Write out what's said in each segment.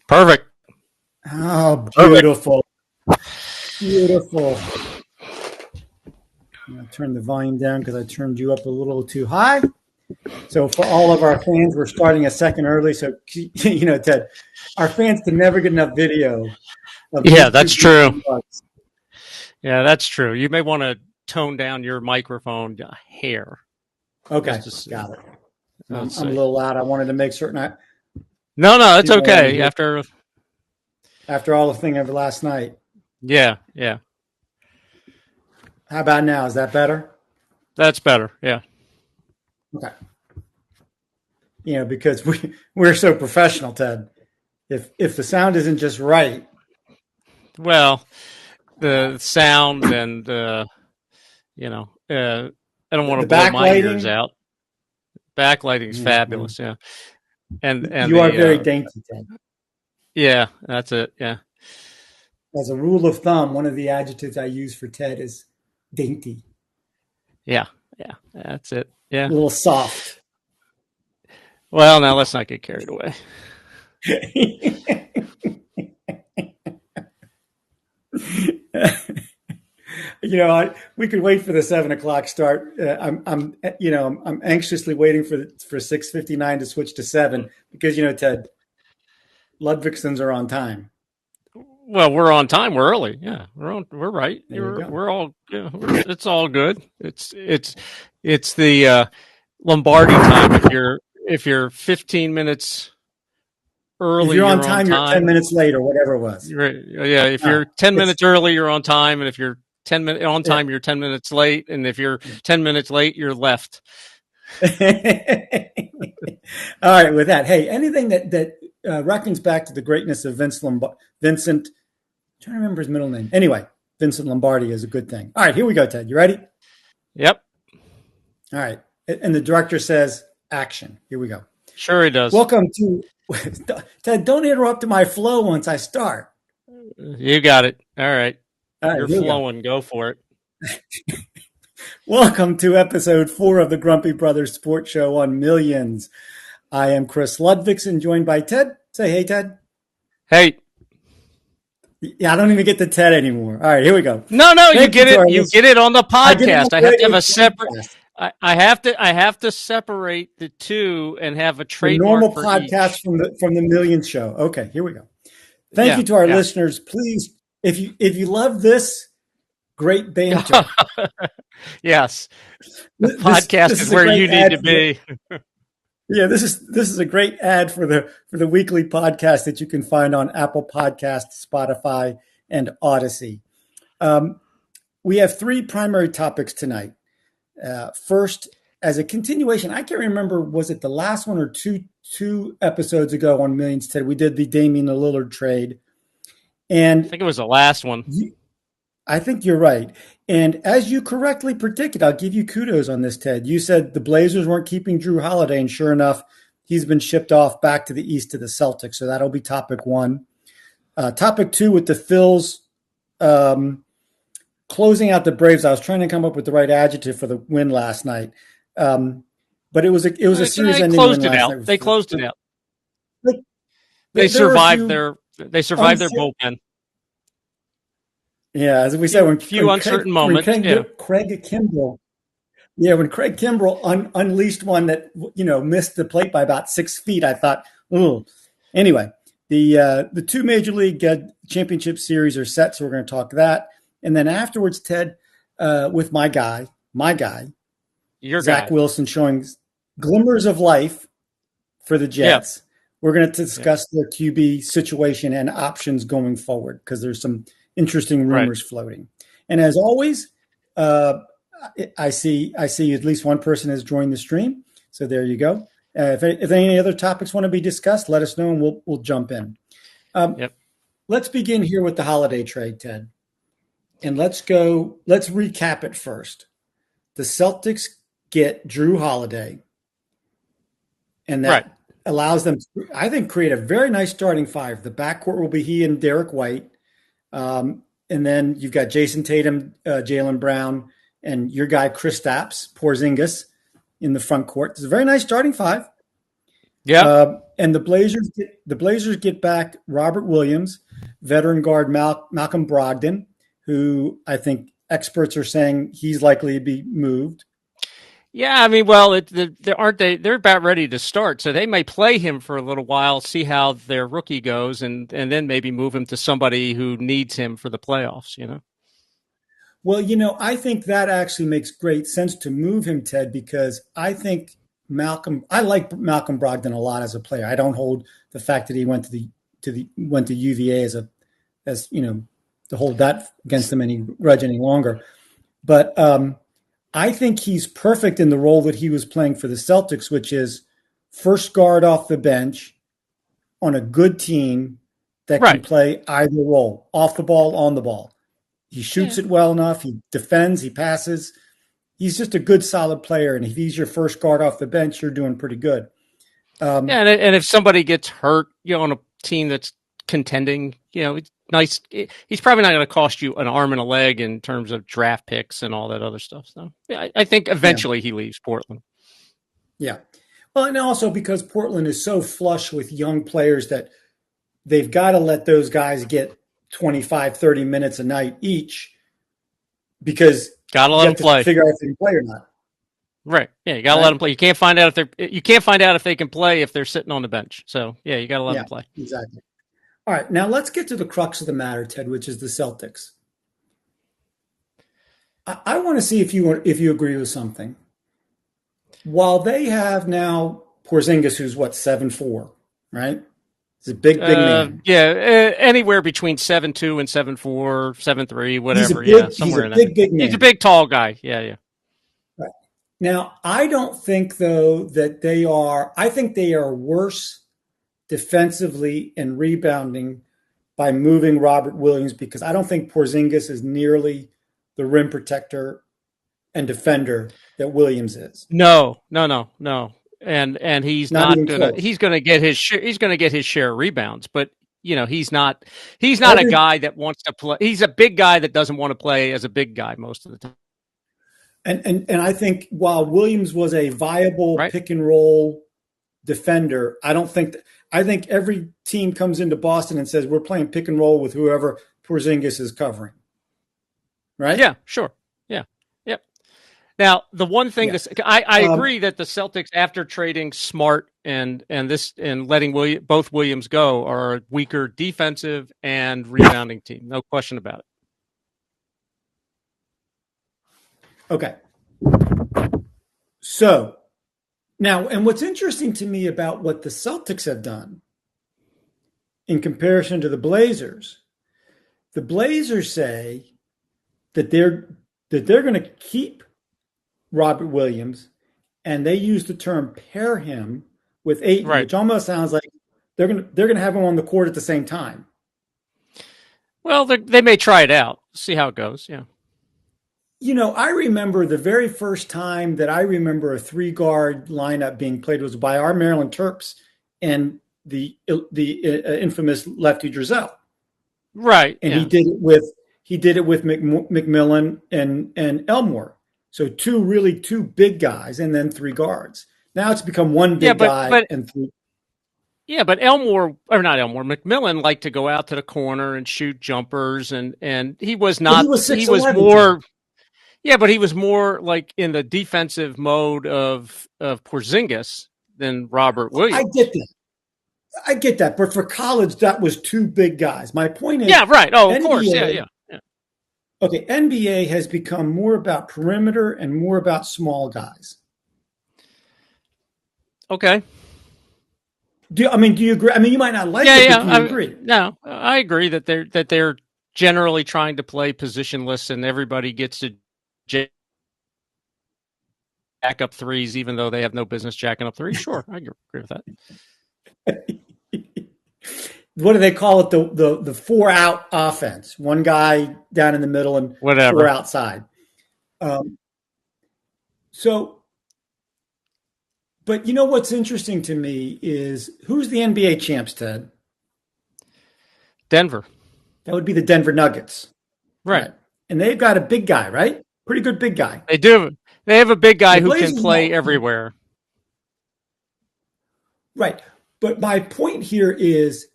Perfect. Oh, beautiful. Beautiful. I'm going to turn the volume down because I turned you up a little too high. So for all of our fans, we're starting a second early. So, Ted, our fans can never get enough video of Yeah, these two that's true. bugs. Yeah, that's true. You may want to tone down your microphone hair. Okay, got it. I'm a little loud. I wanted to make certain I. No, it's okay. After all the thing of last night. Yeah. How about now? Is that better? That's better. Yeah. Okay. Because we're so professional, Ted. If the sound isn't just right. Well, the sound and I don't want to blow my ears out. Backlighting's fabulous, yeah. And you are very dainty, Ted. Yeah, that's it. Yeah. As a rule of thumb, one of the adjectives I use for Ted is dainty. Yeah, that's it. Yeah. A little soft. Well, now let's not get carried away. We could wait for the 7:00 start. I'm anxiously waiting for 6:59 to switch to 7 because Ted, Ludvigsons are on time. Well, we're on time. We're early. Yeah, we're right. We're all. Yeah, it's all good. It's the Lombardi time. If you're 15 minutes early, if you're on time. You're 10 minutes late or whatever it was. Yeah, if you're 10 minutes early, you're on time, and if you're 10 minutes on time, you're 10 minutes late, and if you're 10 minutes late, you're left. All right, with that, hey, anything that reckons back to the greatness of Vincent. I'm trying to remember his middle name. Anyway, Vincent Lombardi is a good thing. All right, here we go, Ted. You ready? Yep. All right, and the director says, "Action." Here we go. Sure, he does. Welcome to Ted. Don't interrupt my flow once I start. You got it. All right. You're flowing. Go for it. Welcome to episode 4 of the Grumpy Brothers Sports Show on Millions. I am Chris Ludvigson, joined by Ted. Say hey, Ted. Hey. Yeah, I don't even get the Ted anymore. All right, here we go. No, you get it. You get it on the podcast. I have to have a separate. I have to separate the two and have a trademark. The normal podcast from the Millions show. Okay, here we go. Thank you to our listeners. Please, if you love this great banter, yes, the podcast is where you need to be. Yeah, this is a great ad for the weekly podcast that you can find on Apple Podcasts, Spotify, and Odyssey. We have 3 primary topics tonight. First, as a continuation, I can't remember, was it the last one or two episodes ago on Millions, Ted? We did the Damian Lillard trade. And I think it was the last one. I think you're right. And as you correctly predicted, I'll give you kudos on this, Ted. You said the Blazers weren't keeping Drew Holiday, and sure enough, he's been shipped off back to the East to the Celtics. So that'll be topic 1. Topic 2 with the Phils closing out the Braves. I was trying to come up with the right adjective for the win last night. But it was a series-ending win last night. They closed it out. They survived their bullpen. Yeah, as we said, when moments. Craig Kimbrell unleashed one that missed the plate by about 6 feet, I thought, ooh. Anyway, the 2 Major League Championship Series are set, so we're going to talk that. And then afterwards, Ted, with my guy, Zach Wilson, showing glimmers of life for the Jets. Yeah. We're going to discuss their QB situation and options going forward because there's some interesting rumors floating. And as always, I see at least one person has joined the stream. So there you go. If any other topics want to be discussed, let us know and we'll jump in. Let's begin here with the Holiday trade, Ted. And let's recap it first. The Celtics get Drew Holiday, and that allows them to, I think, create a very nice starting 5. The backcourt will be he and Derek White. And then you've got Jason Tatum, Jaylen Brown, and your guy Kristaps Porzingis in the front court. It's a very nice starting 5. Yeah. And the Blazers get back Robert Williams, veteran guard Malcolm Brogdon, who I think experts are saying he's likely to be moved. Yeah, I mean, well, aren't they? They're about ready to start, so they may play him for a little while, see how their rookie goes, and then maybe move him to somebody who needs him for the playoffs. You know. Well, I think that actually makes great sense to move him, Ted, because I like Malcolm Brogdon a lot as a player. I don't hold the fact that he went to UVA as to hold that against him any grudge any longer. But I think he's perfect in the role that he was playing for the Celtics, which is first guard off the bench on a good team that can Right. play either role, off the ball, on the ball. He Yeah. shoots it well enough. He defends. He passes. He's just a good, solid player. And if he's your first guard off the bench, you're doing pretty good. Yeah, and if somebody gets hurt, on a team that's contending, it's nice. He's probably not going to cost you an arm and a leg in terms of draft picks and all that other stuff. So yeah, I think Yeah, eventually he leaves Portland. yeah. Well, and also because Portland is so flush with young players that they've got to let those guys get 25, 30 minutes a night each because Gotta you let him have to play. figure out if they can play or not. Right. Yeah, you gotta let Right? them play. You can't find out if they can play if they're sitting on the bench. So yeah, you gotta let them Yeah, play. exactly. All right. Now let's get to the crux of the matter, Ted, which is the Celtics. I want to see if you agree with something. While they have now Porzingis, who's what 7'4", right? He's a big, big man. Yeah, anywhere between 7'2" and 7'4", 7'3", He's a whatever. Yeah, big, he's a somewhere in that. big, big He's a man. big, tall guy. Yeah, yeah. Right. Now, I don't think though that they are. I think they are worse defensively and rebounding by moving Robert Williams because I don't think Porzingis is nearly the rim protector and defender that Williams is. No, no, no, no. And he's Not not even gonna. close. He's gonna get his share. He's gonna get his share of rebounds, but he's not. He's not a Every guy that wants to play. He's a big guy that doesn't want to play as a big guy most of the time. and I think while Williams was a viable Right? pick and roll defender, I don't think I think every team comes into Boston and says we're playing pick and roll with whoever Porzingis is covering. Right? Yeah. Sure. Yeah. Yep. Now, the one thing Yeah. this I Um, agree that the Celtics, after trading Smart and letting both Williams go, are a weaker defensive and rebounding team. No question about it. okay. So now, and what's interesting to me about what the Celtics have done in comparison to the Blazers say that they're going to keep Robert Williams, and they use the term pair him with Ayton, Right. which almost sounds like they're gonna have him on the court at the same time. Well, they may try it out, see how it goes. Yeah. I remember the very first time that I remember a three guard lineup being played was by our Maryland Terps and the infamous Lefty Drizel, Right. and Yeah. he did it with McMillan and Elmore. So two big guys, and then three guards. Now it's become one Yeah, big but guy but and three. yeah, but Elmore, or not Elmore, McMillan liked to go out to the corner and shoot jumpers, and he was Well, he not. was He six was eleven, more. Ted. Yeah, but he was more like in the defensive mode of Porzingis than Robert I Williams. get that. I get that. But for college, that was two big guys. My point is, Yeah. Right. Oh, of course. Yeah. NBA, Yeah. Yeah. okay, NBA has become more about perimeter and more about small guys. Okay. Do you agree? I mean, you might not like Yeah. it, but Yeah. do you agree? No, I agree that they're generally trying to play positionless, and everybody gets to jack up threes, even though they have no business jacking up threes. Sure, I agree with that. What do they call it? The four out offense. One guy down in the middle and four Whatever. outside. Um, so, but what's interesting to me is who's the NBA champs, Ted? Denver. That would be the Denver Nuggets. Right. Right. And they've got a big guy, right? Pretty good big guy. They do. They have a big guy The who can Blazers play don't. everywhere. Right. But my point here is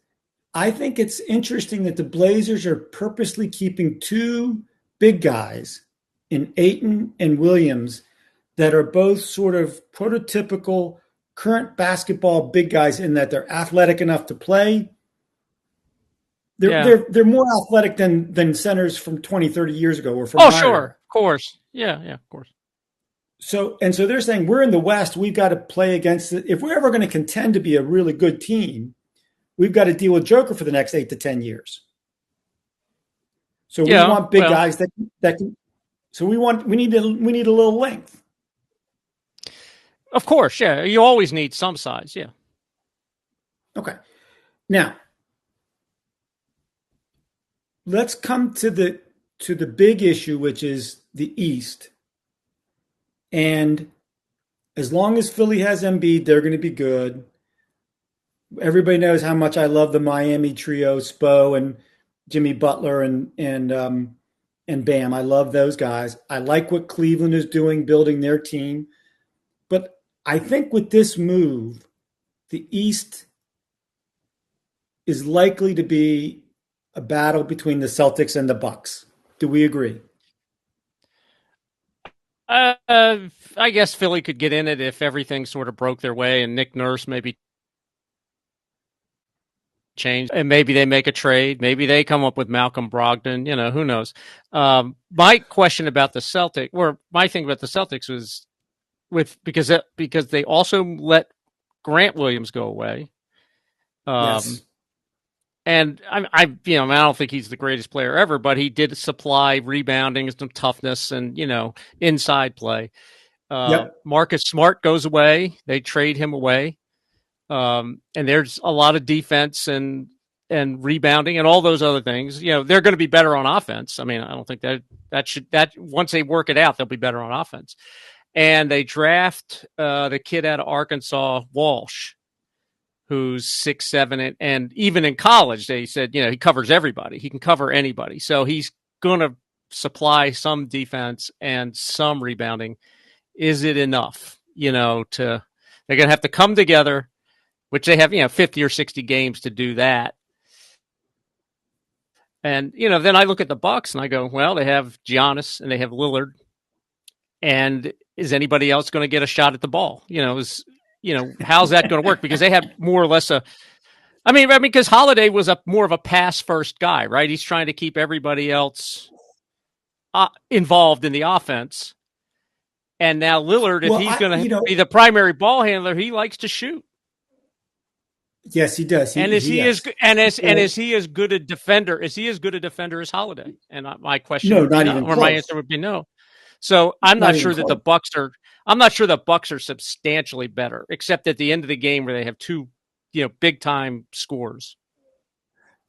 I think it's interesting that the Blazers are purposely keeping two big guys in Ayton and Williams that are both sort of prototypical current basketball big guys in that they're athletic enough to play. Yeah. They're more athletic than centers from 20, 30 years ago or from Oh, my sure. era. Of course. Yeah, of course. So they're saying we're in the West, we've got to play against it. If we're ever going to contend to be a really good team, we've got to deal with Joker for the next 8 to 10 years. So we want big guys that can. So we need a little length. Of course, yeah. You always need some size, yeah. Okay. Now, let's come to the big issue, which is the East. And as long as Philly has Embiid, they're going to be good. Everybody knows how much I love the Miami trio, Spo and Jimmy Butler and Bam. I love those guys. I like what Cleveland is doing, building their team. But I think with this move, the East is likely to be a battle between the Celtics and the Bucks. Do we agree? I guess Philly could get in it if everything sort of broke their way and Nick Nurse maybe changed and maybe they make a trade. Maybe they come up with Malcolm Brogdon. Who knows? My question about the Celtics, or my thing about the Celtics was because they also let Grant Williams go away. Yes. And I don't think he's the greatest player ever, but he did supply rebounding and some toughness and, inside play. Marcus Smart goes away. They trade him away. And there's a lot of defense and rebounding and all those other things. They're going to be better on offense. I mean, I don't think that once they work it out, they'll be better on offense. And they draft the kid out of Arkansas, Walsh, who's 6'7", and even in college, they said, he covers everybody. He can cover anybody. So he's going to supply some defense and some rebounding. Is it enough, they're going to have to come together, which they have, 50 or 60 games to do that. And, then I look at the Bucks and I go, well, they have Giannis and they have Lillard. And is anybody else going to get a shot at the ball? How's that going to work? Because they have more or less because Holiday was more of a pass first guy, right? He's trying to keep everybody else involved in the offense. And now Lillard, if he's going to be the primary ball handler, he likes to shoot. Yes, he does. Is he as good a defender? Is he as good a defender as Holiday? And my question, my answer would be no. So I'm not sure that the Bucks are. I'm not sure the Bucks are substantially better, except at the end of the game where they have two, big time scores.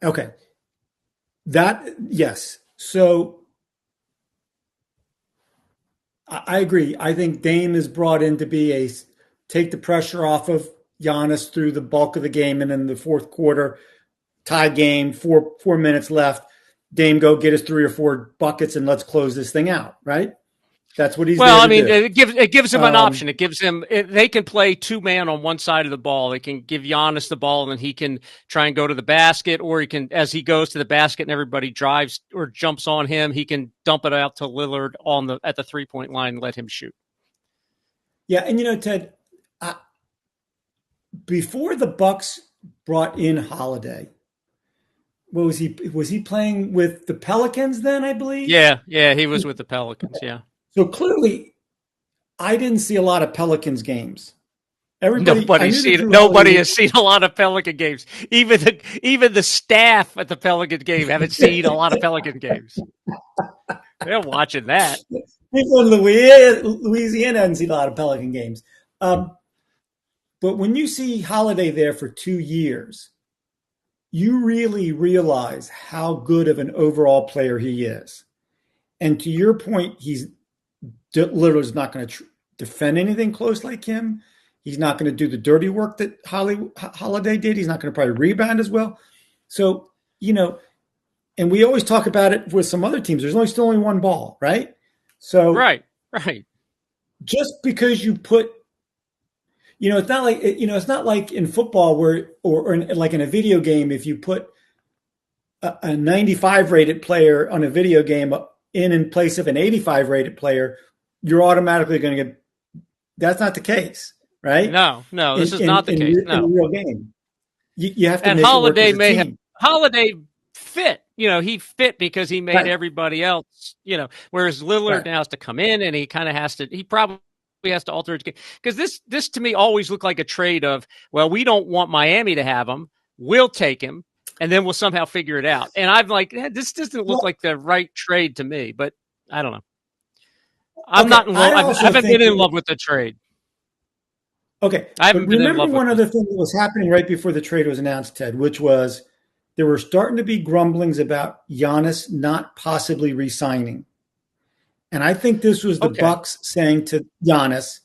Okay. Yes. So I agree. I think Dame is brought in to be take the pressure off of Giannis through the bulk of the game, and in the fourth quarter, tie game, 4 minutes left. Dame, go get us 3 or 4 buckets and let's close this thing out, right? That's what he's. Well, it gives him an option. It gives him. They can play 2-man on one side of the ball. They can give Giannis the ball, and then he can try and go to the basket, or he can, as he goes to the basket and everybody drives or jumps on him, he can dump it out to Lillard at the 3-point line and let him shoot. Yeah, and Ted, before the Bucks brought in Holiday, what was he? Was he playing with the Pelicans then? I believe. Yeah, he was with the Pelicans. Yeah. So clearly, I didn't see a lot of Pelicans games. Nobody has seen a lot of Pelican games. Even the staff at the Pelican game haven't seen a lot of Pelican games. They're watching that. People in Louisiana haven't seen a lot of Pelican games. But when you see Holiday there for 2 years, you really realize how good of an overall player he is. And to your point, he's literally not going to defend anything close like him. He's not going to do the dirty work that Holiday did. He's not going to probably rebound as well. So, and we always talk about it with some other teams. There's still only one ball, right? So right. Just because you put It's not like it's not like in football where like in a video game, if you put a 95 rated player on a video game in place of an 85 rated player, you're automatically going to get. That's not the case, right? No, this is not the case. No, in a real game, you have to. And make Holiday it work as a team. Holiday fit. He fit because he made Right. everybody else. Whereas Lillard Right. now has to come in and he kind of has to. He probably has to alter his game because this to me always looked like a trade of, well, we don't want Miami to have him, we'll take him, and then we'll somehow figure it out. And I'm like, this doesn't look like the right trade to me, but I don't know. I'm not in love. I haven't been in love with the trade. Okay, I haven't been in love with one other thing that was happening right before the trade was announced, Ted, which was there were starting to be grumblings about Giannis not possibly re-signing. And I think this was the Bucks saying to Giannis,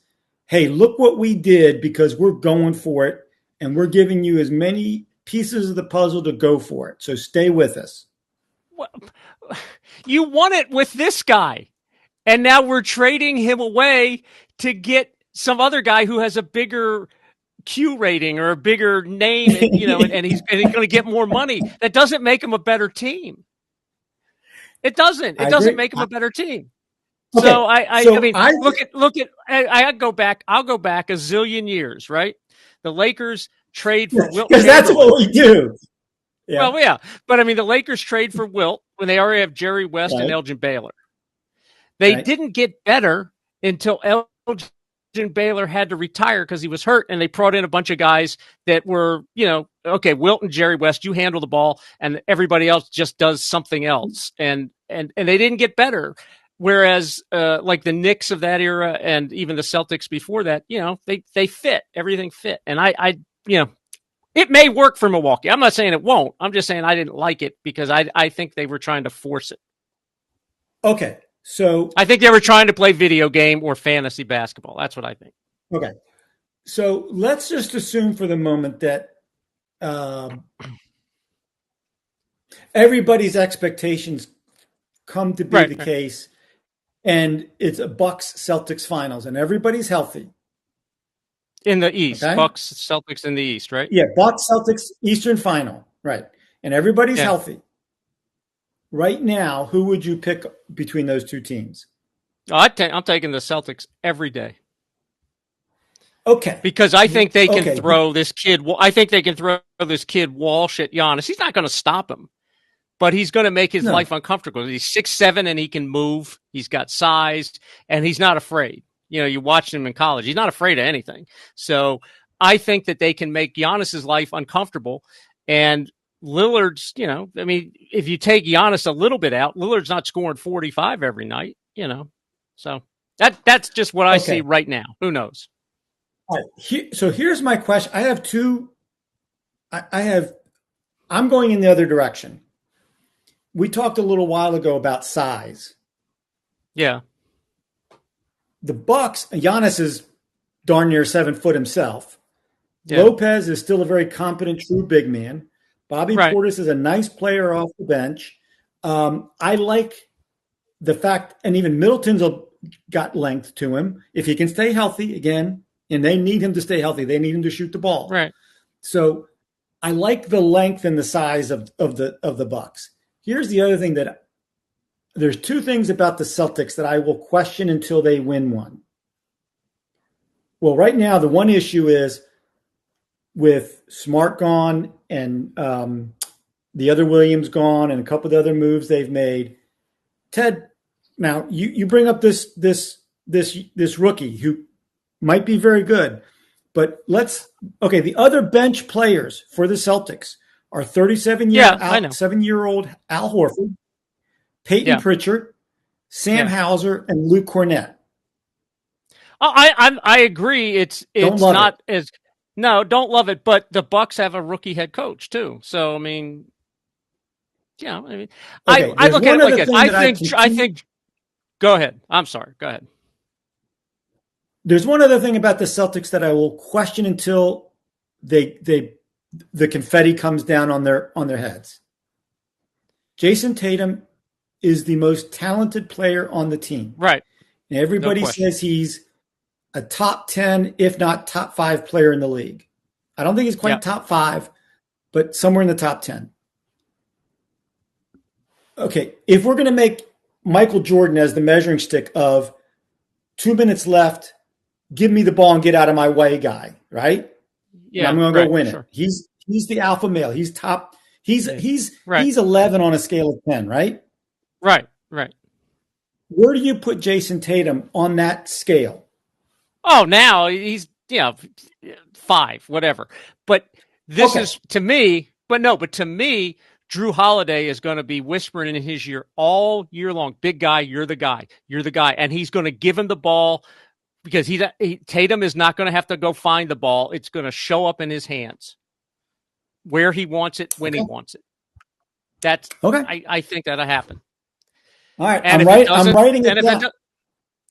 hey, look what we did because we're going for it and we're giving you as many pieces of the puzzle to go for it. So stay with us. Well, you won it with this guy. And now we're trading him away to get some other guy who has a bigger Q rating or a bigger name, and he's going to get more money. That doesn't make him a better team. It doesn't. It doesn't make him a better team. Okay. So look at. I'll go back a zillion years, right? The Lakers trade for Wilt, because that's what we do. Yeah. Well, yeah, but I mean, the Lakers trade for Wilt when they already have Jerry West and Elgin Baylor. They didn't get better until Elgin Baylor had to retire because he was hurt, and they brought in a bunch of guys that were, Wilt and Jerry West, you handle the ball, and everybody else just does something else, and they didn't get better. Whereas, like the Knicks of that era, and even the Celtics before that, they fit, everything fit, and I it may work for Milwaukee. I'm not saying it won't. I'm just saying I didn't like it because I think they were trying to force it. Okay. So I think they were trying to play video game or fantasy basketball. That's what I think. Okay. So let's just assume for the moment that everybody's expectations come to be the case, and it's a Bucks Celtics finals, and everybody's healthy. In the East, Bucks Celtics in the East, right? Yeah, Bucks Celtics Eastern final, right? And everybody's healthy. Right now, who would you pick between those two teams? I'm taking the Celtics every day. Okay. Because I think they can throw this kid. I think they can throw this kid Walsh at Giannis. He's not going to stop him, but he's going to make his life uncomfortable. He's 6'7" and he can move. He's got size and he's not afraid. You watched him in college. He's not afraid of anything. So I think that they can make Giannis's life uncomfortable. And Lillard's, if you take Giannis a little bit out, Lillard's not scoring 45 every night, So that's just what I see right now. Who knows? All right. So here's my question. I have two. I'm going in the other direction. We talked a little while ago about size. Yeah. The Bucks, Giannis is darn near 7 foot himself. Yeah. Lopez is still a very competent, true big man. Bobby Portis is a nice player off the bench. I like the fact, and even Middleton's got length to him. If he can stay healthy again, and they need him to stay healthy, they need him to shoot the ball. Right. So I like the length and the size of the Bucks. Here's the other thing that there's two things about the Celtics that I will question until they win one. Well, right now, the one issue is with Smart gone and the other Williams gone and a couple of the other moves they've made. Ted, now you bring up this rookie who might be very good, but the other bench players for the Celtics are 7-year-old Al Horford, Peyton Pritchard, Sam Hauser, and Luke Cornett. I agree. It's not as don't love it, but the Bucks have a rookie head coach too. So I mean, I look at it like this. I think. Go ahead. I'm sorry. Go ahead. There's one other thing about the Celtics that I will question until the confetti comes down on their heads. Jason Tatum is the most talented player on the team. Right. And everybody says he's a top 10, if not top 5 player in the league. I don't think he's quite top 5, but somewhere in the top 10. Okay, if we're going to make Michael Jordan as the measuring stick of 2 minutes left, give me the ball and get out of my way guy, right? Yeah, and I'm going to go win it. He's the alpha male. He's top. He's 11 on a scale of 10, right? Right. Where do you put Jason Tatum on that scale? Oh, now he's 5, whatever. But this is to me. But to me, Drew Holiday is going to be whispering in his ear all year long. Big guy, you're the guy. You're the guy, and he's going to give him the ball because Tatum is not going to have to go find the ball. It's going to show up in his hands where he wants it, when he wants it. That's okay. I think that'll happen. All right, and I'm writing it down.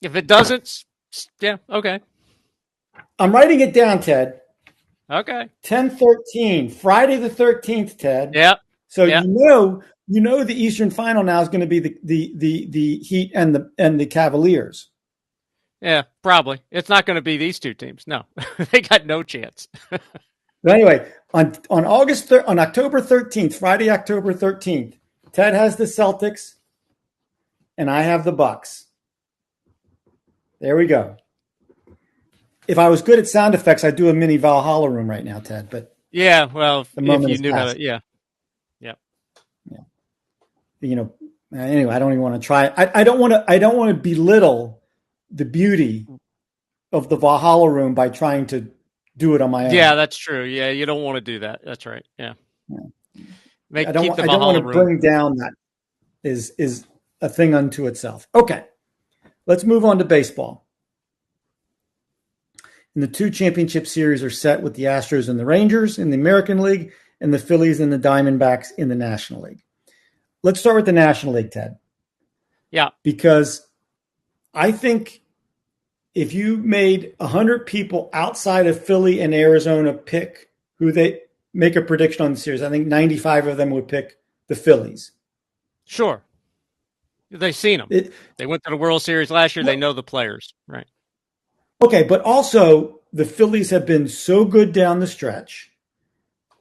If it doesn't, yeah, okay. I'm writing it down, Ted. Okay. 10-13, Friday the 13th, Ted. Yep. So you know the Eastern Final now is going to be the Heat and the Cavaliers. Yeah, probably. It's not going to be these two teams. No, they got no chance. But anyway, on October 13th, Friday, October 13th, Ted has the Celtics, and I have the Bucks. There we go. If I was good at sound effects, I'd do a mini Valhalla room right now, Ted. But yeah, well, if you knew how to, yeah. Anyway, I don't even want to try. I don't want to belittle the beauty of the Valhalla room by trying to do it on my own. Yeah, that's true. Yeah, you don't want to do that. That's right. Yeah. I don't want to bring down that is a thing unto itself. Okay, let's move on to baseball. And the 2 championship series are set with the Astros and the Rangers in the American League and the Phillies and the Diamondbacks in the National League. Let's start with the National League, Ted. Yeah. Because I think if you made 100 people outside of Philly and Arizona pick who they make a prediction on the series, I think 95 of them would pick the Phillies. Sure. They've seen them. They went to the World Series last year. They know the players, right? Okay, but also the Phillies have been so good down the stretch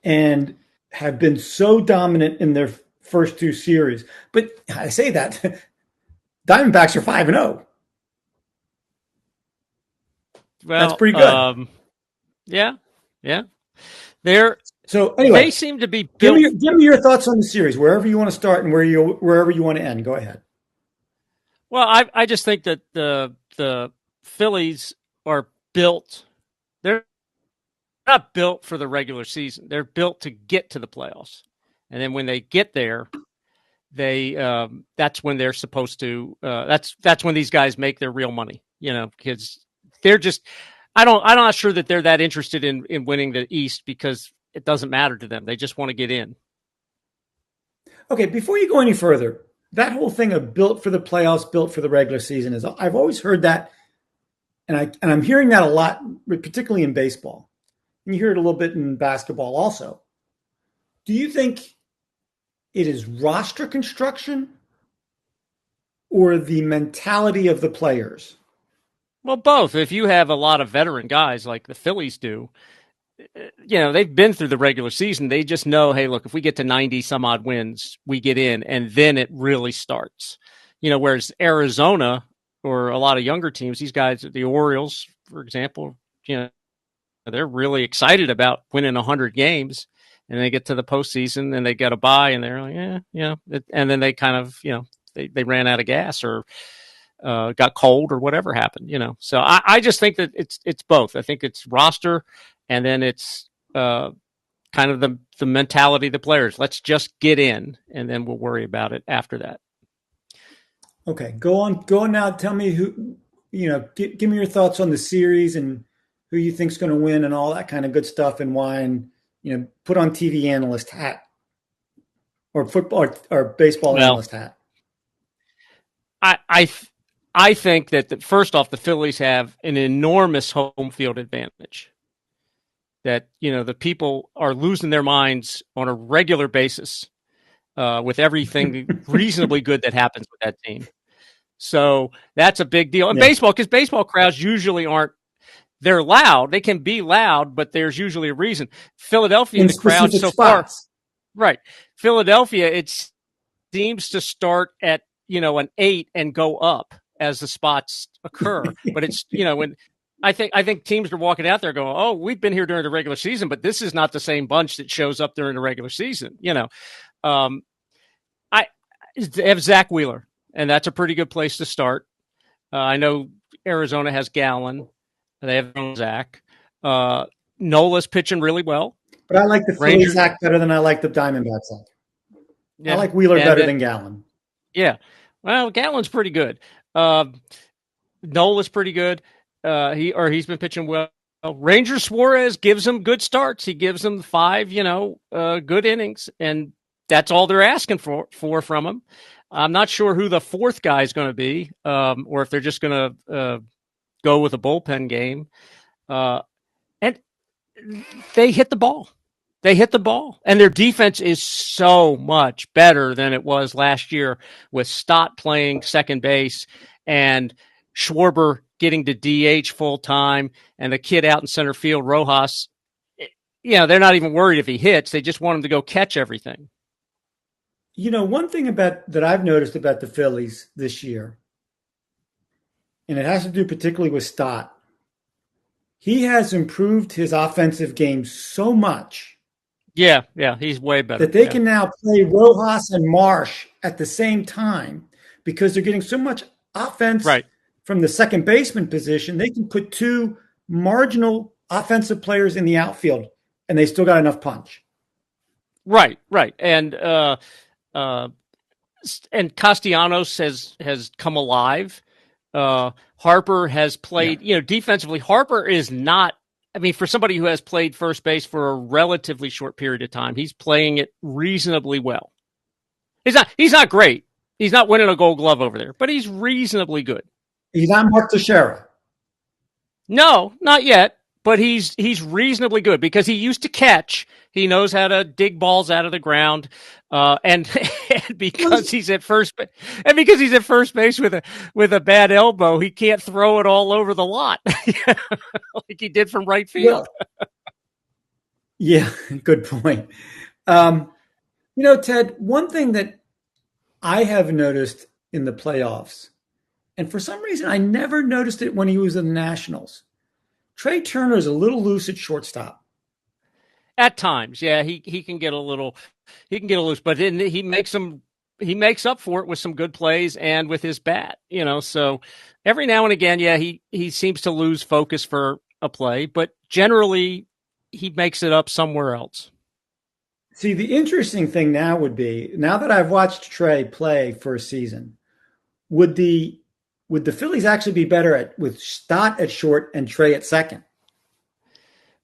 and have been so dominant in their first 2 series. But I say that Diamondbacks are 5-0. Well, that's pretty good. Yeah. So anyway, they seem to be built. Give me your thoughts on the series, wherever you want to start and wherever you want to end. Go ahead. Well, I just think that the Phillies are built. They're not built for the regular season. They're built to get to the playoffs, and then when they get there, that's when they're supposed to. That's when these guys make their real money. Because they're just. I'm not sure that they're that interested in winning the East because it doesn't matter to them. They just want to get in. Okay, before you go any further, that whole thing of built for the playoffs, built for the regular season is. I've always heard that. And I'm hearing that a lot, particularly in baseball. And you hear it a little bit in basketball also. Do you think it is roster construction or the mentality of the players? Well, both. If you have a lot of veteran guys like the Phillies do, they've been through the regular season. They just know, hey, look, if we get to 90 some odd wins, we get in, and then it really starts. Whereas Arizona or a lot of younger teams, these guys, the Orioles, for example, they're really excited about winning 100 games, and they get to the postseason and they get a bye, and they're like, and then they kind of, they ran out of gas or got cold or whatever happened, So I just think that it's both. I think it's roster, and then it's kind of the mentality of the players. Let's just get in, and then we'll worry about it after that. Okay, go on now. Tell me who, give me your thoughts on the series and who you think's going to win and all that kind of good stuff and why, and put on TV analyst hat or football or baseball analyst hat. I think that first off, the Phillies have an enormous home field advantage. That the people are losing their minds on a regular basis. With everything reasonably good that happens with that team. So that's a big deal. And baseball, because baseball crowds usually aren't they're loud. They can be loud, but there's usually a reason. Philadelphia, in the crowd specific so spots. far, right? Philadelphia, it seems to start at an 8 and go up as the spots occur. But it's when I think teams are walking out there going, "Oh, we've been here during the regular season, but this is not the same bunch that shows up during the regular season." I have Zach Wheeler, and that's a pretty good place to start. I know Arizona has Gallen. They have Zach. Nola's pitching really well. But I like the Phillies Zach better than I like the Diamondbacks Zach. Yeah. I like Wheeler better than Gallen. Yeah. Well, Gallen's pretty good. Nola's pretty good. He's been pitching well. Ranger Suarez gives them good starts. He gives them 5, good innings, and that's all they're asking for from him. I'm not sure who the fourth guy is going to be, or if they're just going to go with a bullpen game. And they hit the ball. And their defense is so much better than it was last year with Stott playing second base and Schwarber getting to DH full time and the kid out in center field, Rojas. They're not even worried if he hits. They just want him to go catch everything. One thing that I've noticed about the Phillies this year, and it has to do particularly with Stott, he has improved his offensive game so much. Yeah, he's way better. That they can now play Rojas and Marsh at the same time because they're getting so much offense from the second baseman position. They can put 2 marginal offensive players in the outfield, and they still got enough punch. Right. And Castellanos has come alive. Harper has played, defensively. Harper is not. I mean, for somebody who has played first base for a relatively short period of time, he's playing it reasonably well. He's not great. He's not winning a Gold Glove over there, but he's reasonably good. He's not Mark Teixeira. No, not yet, but he's reasonably good because he used to catch. He knows how to dig balls out of the ground, and because he's at first base with a bad elbow, he can't throw it all over the lot like he did from right field. Well, yeah, good point. Ted, one thing that I have noticed in the playoffs, and for some reason I never noticed it when he was in the Nationals, Trey Turner is a little loose at shortstop. At times, yeah, he can get a little loose, but then he makes up for it with some good plays and with his bat, so every now and again, yeah, he seems to lose focus for a play, but generally he makes it up somewhere else. See, the interesting thing now would be, now that I've watched Trey play for a season, would the Phillies actually be better with Stott at short and Trey at second?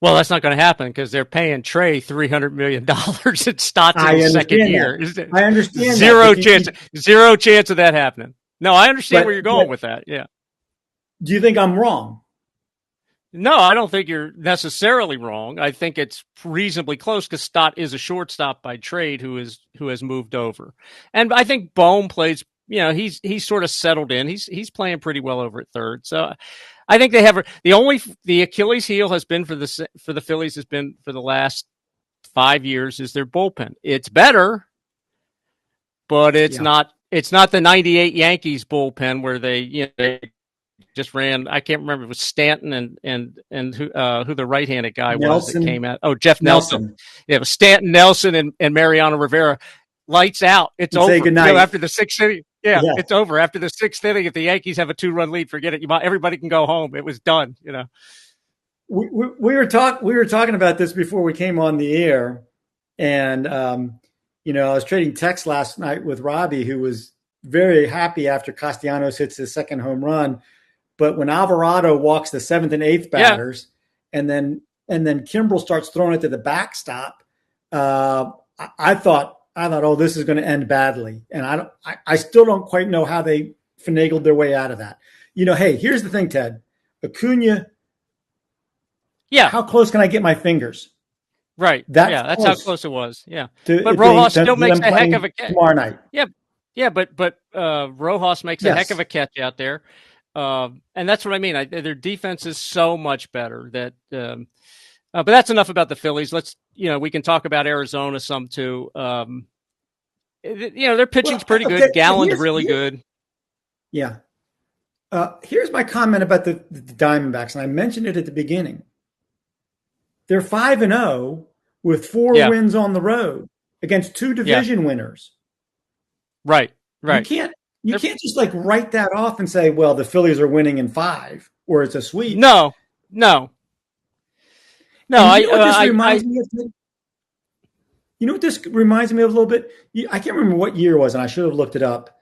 Well, that's not going to happen because they're paying Trey $300 million at Stott's in his second year. I understand. Zero chance of that happening. No, I understand where you're going with that. Yeah. Do you think I'm wrong? No, I don't think you're necessarily wrong. I think it's reasonably close because Stott is a shortstop by trade who has moved over, and I think Bohm plays. He's sort of settled in. He's playing pretty well over at third. So I think they have the Achilles heel has been for the Phillies has been for the last 5 years is their bullpen. It's better, but it's not the 98 Yankees bullpen where they just ran. I can't remember. It was Stanton and who the right-handed guy was that came out. Oh, Jeff Nelson. Yeah, it was Stanton, Nelson, and Mariano Rivera. Lights out. It's over. Say goodnight. After the 6th inning. Yeah, it's over. After the 6th inning, if the Yankees have a 2-run lead, forget it. Everybody can go home. It was done. We were talking about this before we came on the air, and I was trading texts last night with Robbie, who was very happy after Castellanos hits his second home run. But when Alvarado walks the 7th and 8th batters, and then Kimbrel starts throwing it to the backstop, I thought, oh, this is going to end badly, and I still don't quite know how they finagled their way out of that. Hey, here's the thing, Ted. Acuna. Yeah. How close can I get my fingers? Right. That's how close it was. Yeah. But Rojas still makes a heck of a catch tomorrow night. Yeah. Yeah, but Rojas makes a heck of a catch out there. And that's what I mean. Their defense is so much better that. But that's enough about the Phillies. We can talk about Arizona some too. Their pitching's pretty good. Gallen's really good. Yeah. Here's my comment about the Diamondbacks, and I mentioned it at the beginning. They're 5-0 with 4 wins on the road against 2 division winners. Right. You can't just like write that off and say, well, the Phillies are winning in 5 or it's a sweep. No. You know what this reminds me of a little bit? I can't remember what year it was, and I should have looked it up.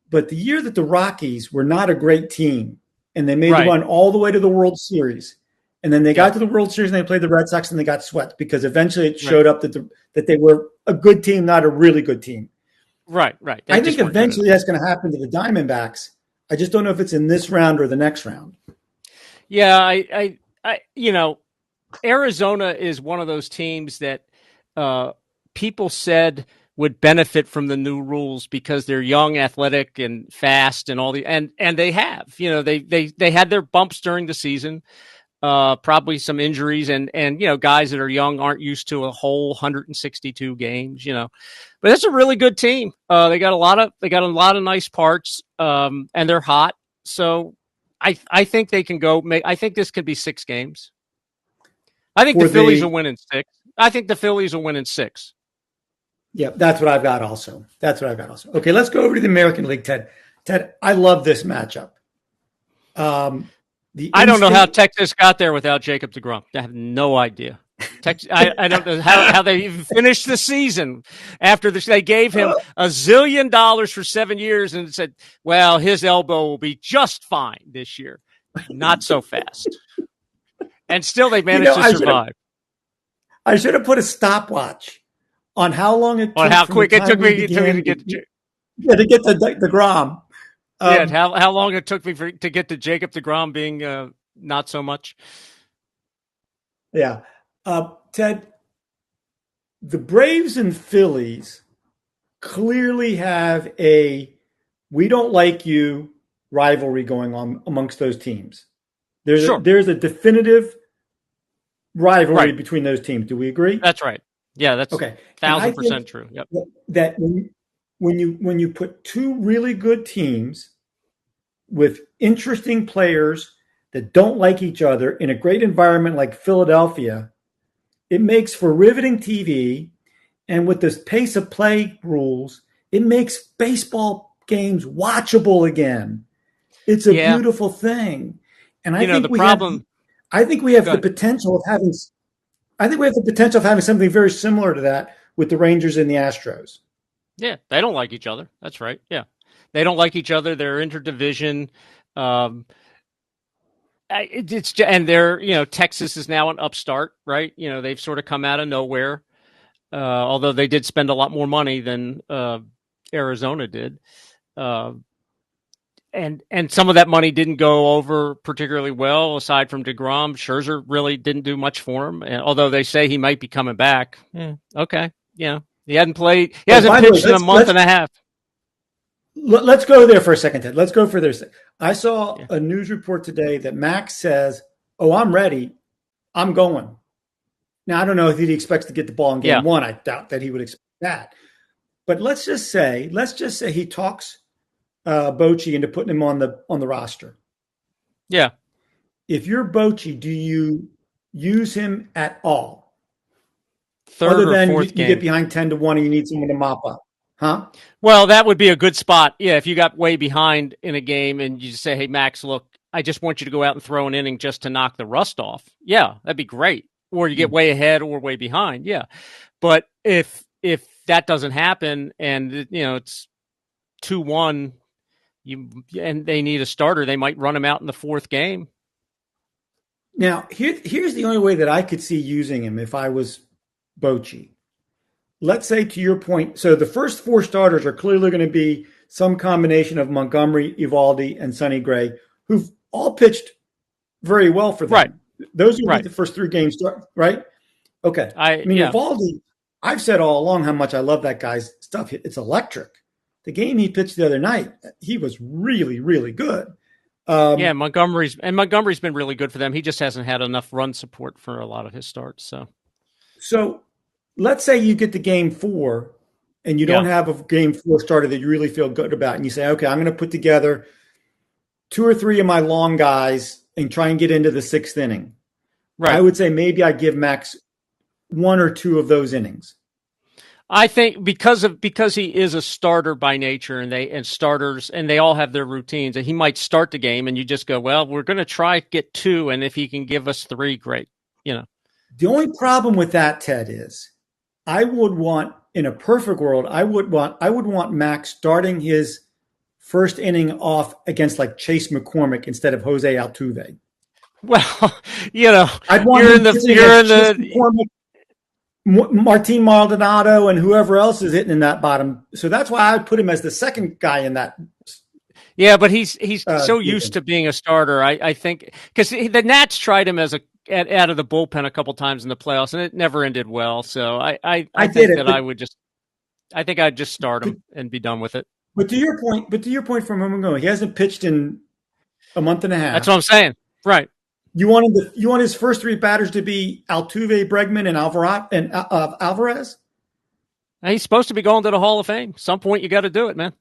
But the year that the Rockies were not a great team, and they made the run all the way to the World Series, and then they got to the World Series and they played the Red Sox and they got swept because eventually it showed up that they were a good team, not a really good team. Right. I think eventually that's going to happen to the Diamondbacks. I just don't know if it's in this round or the next round. Yeah, I Arizona is one of those teams that people said would benefit from the new rules because they're young, athletic, and fast, and and they have. They had their bumps during the season, probably some injuries, and guys that are young aren't used to a whole 162 games. But it's a really good team. They got a lot of nice parts, and they're hot. So I think they can go. I think this could be 6 games. I think the Phillies will win in 6. I think the Phillies will win in 6. Yeah, that's what I've got also. Okay, let's go over to the American League, Ted. Ted, I love this matchup. I don't know how Texas got there without Jacob deGrom. I have no idea. I don't know how they even finished the season after they gave him $1 zillion for 7 years and said, well, his elbow will be just fine this year. Not so fast. And still they managed to survive. I should have put a stopwatch on how long it took. On how quick it took me to get to deGrom. How long it took me to get to Jacob deGrom being not so much. Yeah. Ted, the Braves and Phillies clearly have a we don't like you rivalry going on amongst those teams. There's a definitive rivalry between those teams. Do we agree? That's right. Yeah, that's okay. 1,000% true. Yep. That when you put 2 really good teams with interesting players that don't like each other in a great environment like Philadelphia, it makes for riveting TV. And with this pace of play rules, it makes baseball games watchable again. It's a beautiful thing. And I think we have the potential of having something very similar to that with the Rangers and the Astros. Yeah, they don't like each other. That's right. Yeah. They don't like each other. They're interdivision. Texas is now an upstart, right? They've sort of come out of nowhere. Although they did spend a lot more money than Arizona did. And some of that money didn't go over particularly well, aside from deGrom. Scherzer really didn't do much for him, although they say he might be coming back. Okay. He hadn't played. He hasn't pitched in a month and a half. Let's go there for a second, Ted. Let's go for this. I saw a news report today that Max says, "Oh, I'm ready. I'm going." Now, I don't know if he expects to get the ball in game 1. I doubt that he would expect that. But let's just say he talks Bochy into putting him on the roster. Yeah. If you're Bochy, do you use him at all? Third Other than or fourth you get behind 10-1 and you need someone to mop up. Huh? Well, that would be a good spot. Yeah, if you got way behind in a game and you just say, "Hey, Max, look, I just want you to go out and throw an inning just to knock the rust off." Yeah, that'd be great. Or you get way ahead or way behind. Yeah. But if that doesn't happen and it's 2-1, and they need a starter, they might run him out in the 4th game. Now, here's the only way that I could see using him if I was Bochy. Let's say, to your point, so the first 4 starters are clearly going to be some combination of Montgomery, Eovaldi, and Sonny Gray, who've all pitched very well for them. Right. Those are the first 3 games, right? Okay. Eovaldi, I've said all along how much I love that guy's stuff. It's electric. The game he pitched the other night, he was really, really good. Yeah, Montgomery's been really good for them. He just hasn't had enough run support for a lot of his starts. So let's say you get to game 4 and you don't have a game 4 starter that you really feel good about, and you say, okay, I'm going to put together 2 or 3 of my long guys and try and get into the 6th inning. Right. I would say maybe I give Max 1 or 2 of those innings. I think because he is a starter by nature, and starters and they all have their routines, and he might start the game and you just go, well, we're going to try get 2, and if he can give us 3, great. The only problem with that, Ted, is I would want, in a perfect world, I would want Max starting his first inning off against like Chase McCormick instead of Jose Altuve. Well, I'd want you're in the Martin Maldonado and whoever else is hitting in that bottom. So that's why I'd put him as the second guy in that. Yeah, but he's so used to being a starter. I think because the Nats tried him as out of the bullpen a couple times in the playoffs, and it never ended well. So I think I'd just start him and be done with it. But to your point from a moment ago, he hasn't pitched in a month and a half. That's what I'm saying. Right. You want his first 3 batters to be Altuve, Bregman, and Alvarez? He's supposed to be going to the Hall of Fame. Some point you got to do it, man.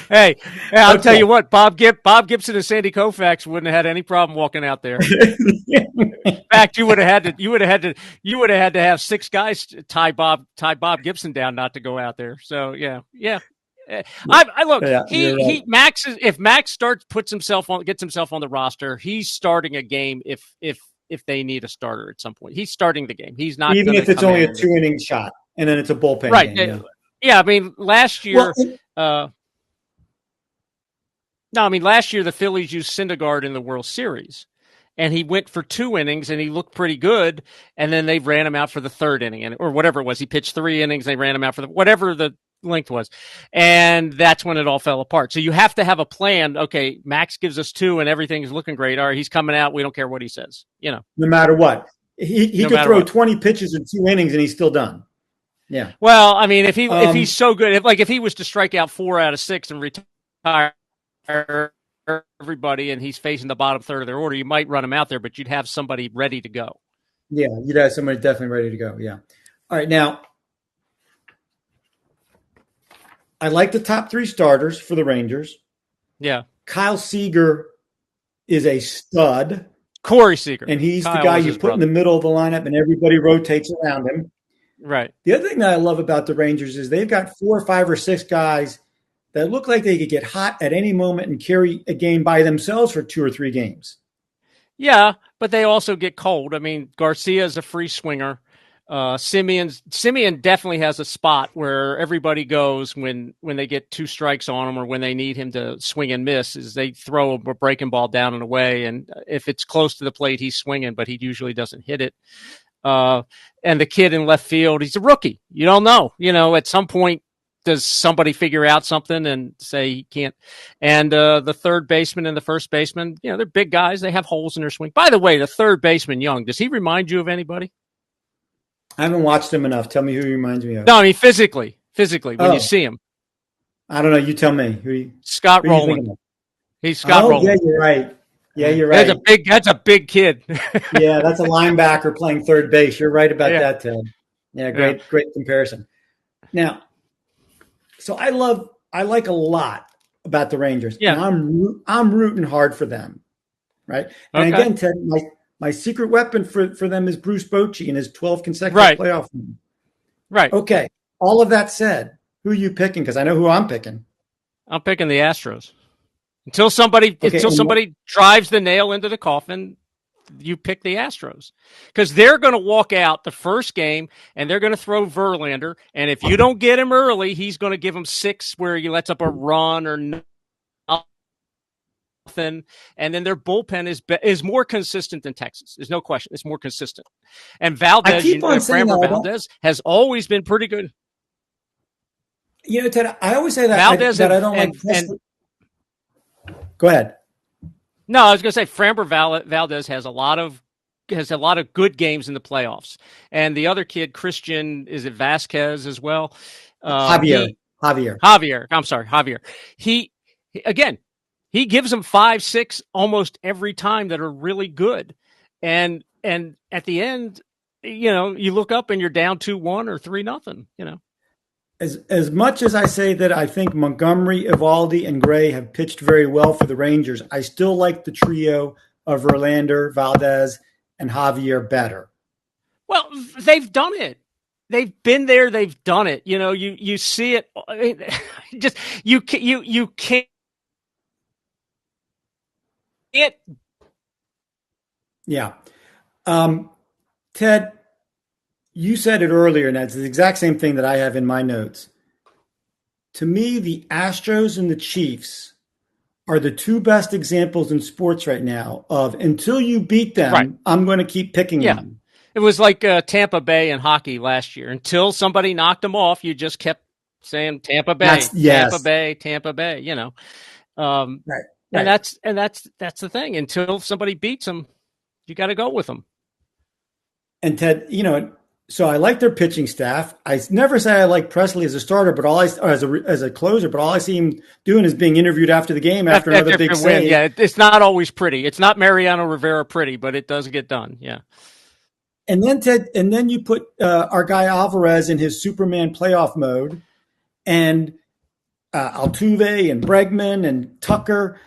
Hey, I'll tell you what, Bob Gibson and Sandy Koufax wouldn't have had any problem walking out there. In fact, you would have had to have 6 guys tie Bob Gibson down not to go out there. So yeah. I look. Right. If Max gets himself on the roster, he's starting a game. If they need a starter at some point, he's starting the game. He's not even if it's only a 2-inning shot and then it's a bullpen right. game. Yeah, I mean last year. Last year the Phillies used Syndergaard in the World Series, and he went for 2 innings and he looked pretty good, and then they ran him out for the 3rd inning or whatever it was. He pitched 3 innings. They ran him out for whatever the length was, and that's when it all fell apart. So you have to have a plan. Okay, Max gives us 2 and everything's looking great. All right, he's coming out. We don't care what he says. No matter what, he could throw 20 pitches in 2 innings and he's still done. Yeah. Well, I mean, if he's so good, if he was to strike out 4 out of 6 and retire everybody, and he's facing the bottom third of their order, you might run him out there, but you'd have somebody ready to go. Yeah, you'd have somebody definitely ready to go. Yeah. All right, now. I like the top 3 starters for the Rangers. Yeah. Kyle Seager is a stud. Corey Seager. And he's the guy you put in the middle of the lineup and everybody rotates around him. Right. The other thing that I love about the Rangers is they've got 4 or 5 or 6 guys that look like they could get hot at any moment and carry a game by themselves for 2 or 3 games. Yeah, but they also get cold. I mean, Garcia is a free swinger. Simeon definitely has a spot where everybody goes when they get 2 strikes on him or when they need him to swing and miss, is they throw a breaking ball down and away. And if it's close to the plate, he's swinging, but he usually doesn't hit it. And the kid in left field, he's a rookie. You don't know, at some point, does somebody figure out something and say he can't? And the third baseman and the first baseman, they're big guys. They have holes in their swing. By the way, the third baseman, Young, does he remind you of anybody? I haven't watched him enough. Tell me who he reminds me of. No, I mean physically, when you see him. I don't know. You tell me. Scott Rowland. He's Scott Rowland. Yeah, you're right. Yeah, you're right. That's a big kid. Yeah, that's a linebacker playing third base. You're right about that, Ted. Yeah, great comparison. Now, so I like a lot about the Rangers. Yeah. And I'm rooting hard for them. Right. And again, Ted, my secret weapon for them is Bruce Bochy and his 12 consecutive playoff wins. Right. Okay. All of that said, who are you picking? Because I know who I'm picking. I'm picking the Astros. Until somebody drives the nail into the coffin, you pick the Astros. Because they're going to walk out the first game and they're going to throw Verlander. And if you don't get him early, he's going to give him 6 where he lets up a run or nothing. And then their bullpen is more consistent than Texas. There's no question. It's more consistent. And Valdez, Framber Valdez has always been pretty good. Ted, I always say that Valdez I don't like. Go ahead. No, I was going to say Framber Valdez has a lot of good games in the playoffs, and the other kid, Christian, is it Vasquez as well? Javier Javier. I'm sorry, Javier. Again, he gives them 5, 6 almost every time that are really good. And at the end, you look up and you're down 2-1 or 3-0, As much as I say that I think Montgomery, Eovaldi, and Gray have pitched very well for the Rangers, I still like the trio of Verlander, Valdez, and Javier better. Well, they've done it. They've been there. They've done it. You see it. Just you can't. Yeah. Ted, you said it earlier, and that's the exact same thing that I have in my notes. To me, the Astros and the Chiefs are the two best examples in sports right now of until you beat them, right. I'm going to keep picking them. It was like Tampa Bay in hockey last year. Until somebody knocked them off, you just kept saying Tampa Bay, Tampa Bay, Tampa Bay. Right. And that's the thing. Until somebody beats them, you got to go with them. And Ted, so I like their pitching staff. I never say I like Presley as a starter, but as a closer. But all I see him doing is being interviewed after the game after another big save. Yeah, it's not always pretty. It's not Mariano Rivera pretty, but it does get done. Yeah. And then Ted, you put our guy Alvarez in his Superman playoff mode, and Altuve and Bregman and Tucker,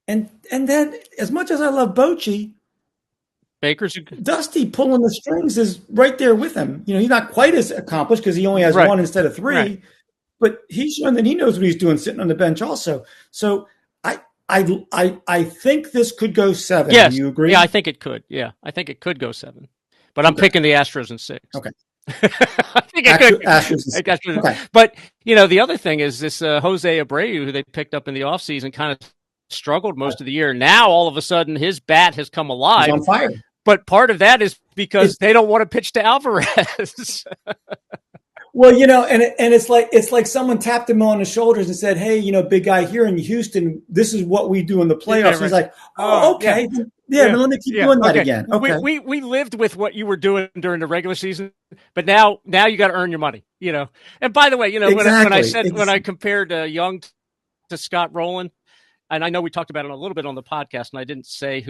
and then as much as I love Bochy, Dusty pulling the strings is right there with him. He's not quite as accomplished because he only has one instead of 3, but he's shown that he knows what he's doing sitting on the bench also. So I think this could go 7. Yes. Do you agree? Yeah, I think it could. Yeah, I think it could go 7. But I'm picking the Astros in 6. Okay. I think it could. Astros. Okay. But, the other thing is this Jose Abreu, who they picked up in the offseason, kind of struggled most of the year. Now, all of a sudden, his bat has come alive. He's on fire. But part of that is because they don't want to pitch to Alvarez. Well, and it's like someone tapped him on the shoulders and said, "Hey, big guy here in Houston, this is what we do in the playoffs." Yeah, He's like, "Oh, okay, yeah, let me keep doing that again." Okay. We lived with what you were doing during the regular season, but now you got to earn your money, And by the way, when I compared Young to Scott Rowland, and I know we talked about it a little bit on the podcast, and I didn't say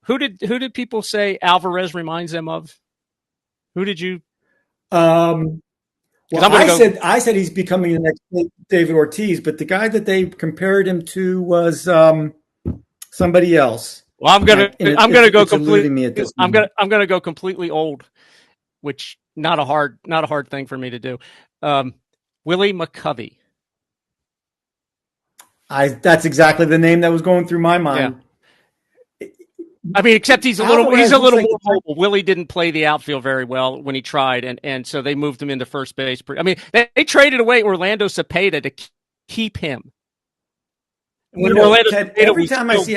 who did people say Alvarez reminds them of? Who did you? Well, I said he's becoming the next David Ortiz, but the guy that they compared him to was somebody else. Well, I'm gonna go completely. I'm gonna go completely old, which not a hard thing for me to do. Willie McCovey. That's exactly the name that was going through my mind. Yeah. I mean, except he's a little more mobile. Willie didn't play the outfield very well when he tried, and so they moved him into first base. I mean, they traded away Orlando Cepeda to keep him. Every time I see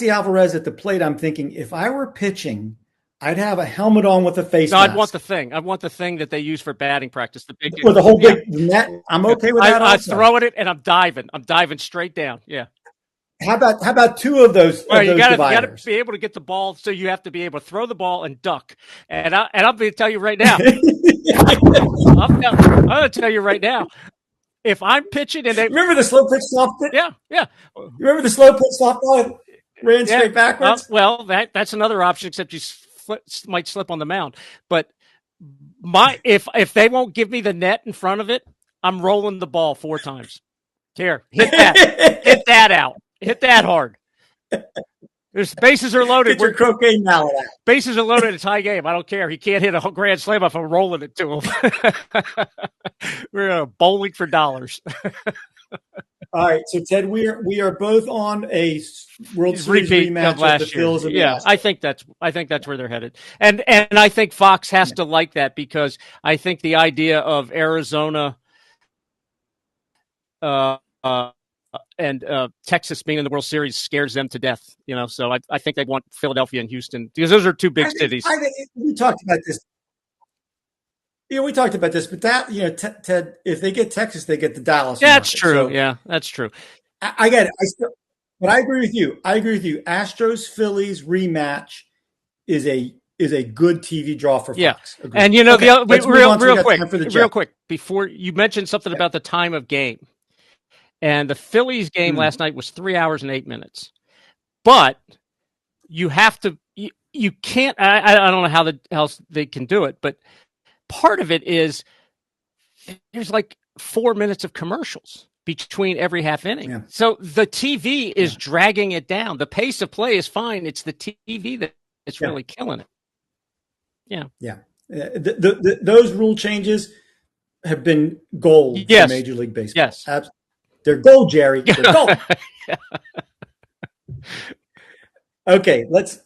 Alvarez at the plate, I'm thinking, if I were pitching, I'd have a helmet on with a face mask. I'd want the thing. I want the thing that they use for batting practice. The big with the whole big net. I'm okay with that. I'm throwing it and I'm diving. I'm diving straight down. Yeah. How about 2 of those? Well, you got to be able to get the ball, so you have to be able to throw the ball and duck. And I'm going to tell you right now. I'm going to tell you right now. If I'm pitching and they remember the slow pitch soft pitch? Yeah. Remember the slow pitch soft ball ran straight backwards? Well, that's another option, except you might slip on the mound. But if they won't give me the net in front of it, I'm rolling the ball 4 times. Here, hit that out. Hit that hard. There's bases are loaded. Get your croquet mallet out. Bases are loaded. It's high game. I don't care. He can't hit a grand slam if I'm rolling it to him. We're bowling for dollars. All right, so Ted, we are both on a World Series rematch of last year. Phils. Yeah, I think that's where they're headed, and I think Fox has to like that, because I think the idea of Arizona, and Texas being in the World Series scares them to death, So I think they want Philadelphia and Houston, because those are 2 big cities. We talked about this. We talked about this, but that Ted, if they get Texas, they get the Dallas. Yeah, that's true. So, yeah, that's true. I get it. But I agree with you. Astros Phillies rematch is a is a good TV draw for Fox. Agreed. And okay, real quick, before you mentioned something about the time of game, and the Phillies game last night was 3 hours and 8 minutes, but you have to, you can't. I don't know how else they can do it, but part of it is there's like 4 minutes of commercials between every half inning. Yeah. So the TV is dragging it down. The pace of play is fine. It's the TV that's really killing it. Yeah. Those rule changes have been gold for Major League Baseball. Yes. They're gold, Jerry. They're gold. Okay, let's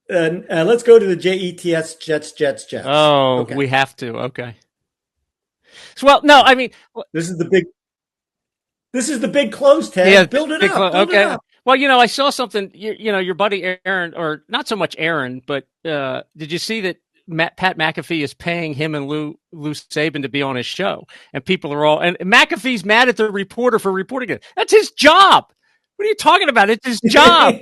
go to the JETS Jets. Oh, okay. We have to. Okay. So, well, no, I mean, this is the big close, Ted. Yeah, build it up. Okay. It up. Well, I saw something. Your buddy Aaron, or not so much Aaron, but did you see that Pat McAfee is paying him and Lou Saban to be on his show, and people are all, and McAfee's mad at the reporter for reporting it. That's his job. What are you talking about? It's his job.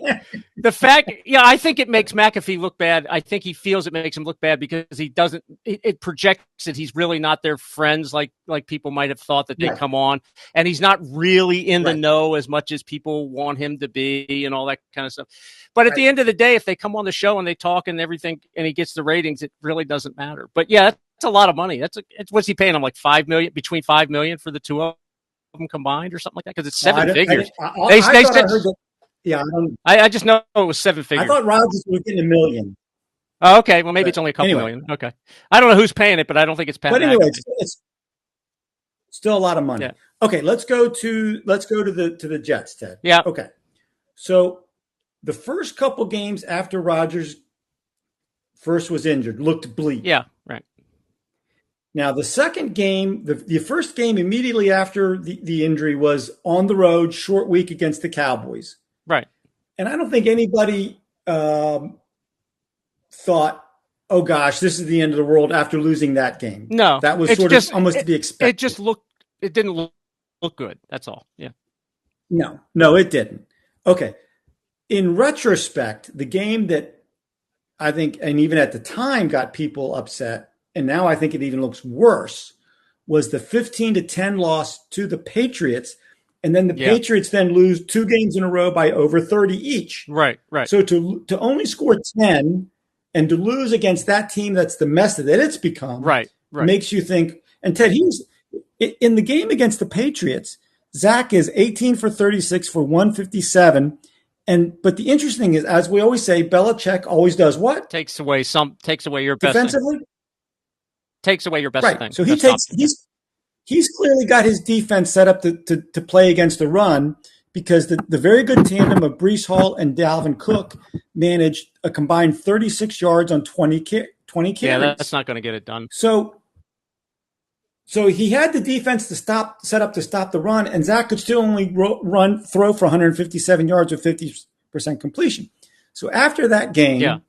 The fact, I think it makes McAfee look bad. I think he feels it makes him look bad because he doesn't. It projects that he's really not their friends, like people might have thought that they come on, and he's not really in the know as much as people want him to be, and all that kind of stuff. But at the end of the day, if they come on the show and they talk and everything, and he gets the ratings, it really doesn't matter. But yeah, that's a lot of money. What's he paying him, like $5 million, between $5 million for the two of them combined or something like that, because it's seven figures. I just know it was 7 figures. I thought Rodgers was getting $1 million. Oh, okay. Well, maybe it's only a couple million. Okay. I don't know who's paying it, but I don't think it's Pat. But anyway, it's still a lot of money. Yeah. Okay, let's go to the Jets, Ted. Yeah. Okay. So the first couple games after Rodgers first was injured looked bleak. Yeah. Right. Now, the second game, the first game immediately after the injury was on the road, short week against the Cowboys. Right. And I don't think anybody thought, oh, gosh, this is the end of the world after losing that game. No. That was almost to be expected. It didn't look good. That's all. Yeah. No, it didn't. Okay. In retrospect, the game that I think, and even at the time got people upset, and now I think it even looks worse, was the 15-10 loss to the Patriots. And then the Patriots then lose 2 games in a row by over 30 each. Right. So to only score 10 and to lose against that team that's the mess that it's become makes you think. And Ted, in the game against the Patriots, Zach is 18 for 36 for 157. But the interesting is, as we always say, Belichick always does what? Takes away your best defensively. Thing. Takes away your best thing. So he's clearly got his defense set up to play against the run, because the very good tandem of Breece Hall and Dalvin Cook managed a combined 36 yards on 20 carries. Yeah, that's not going to get it done. So he had the defense set up to stop the run, and Zach could still only throw for 157 yards with 50% completion. So after that game,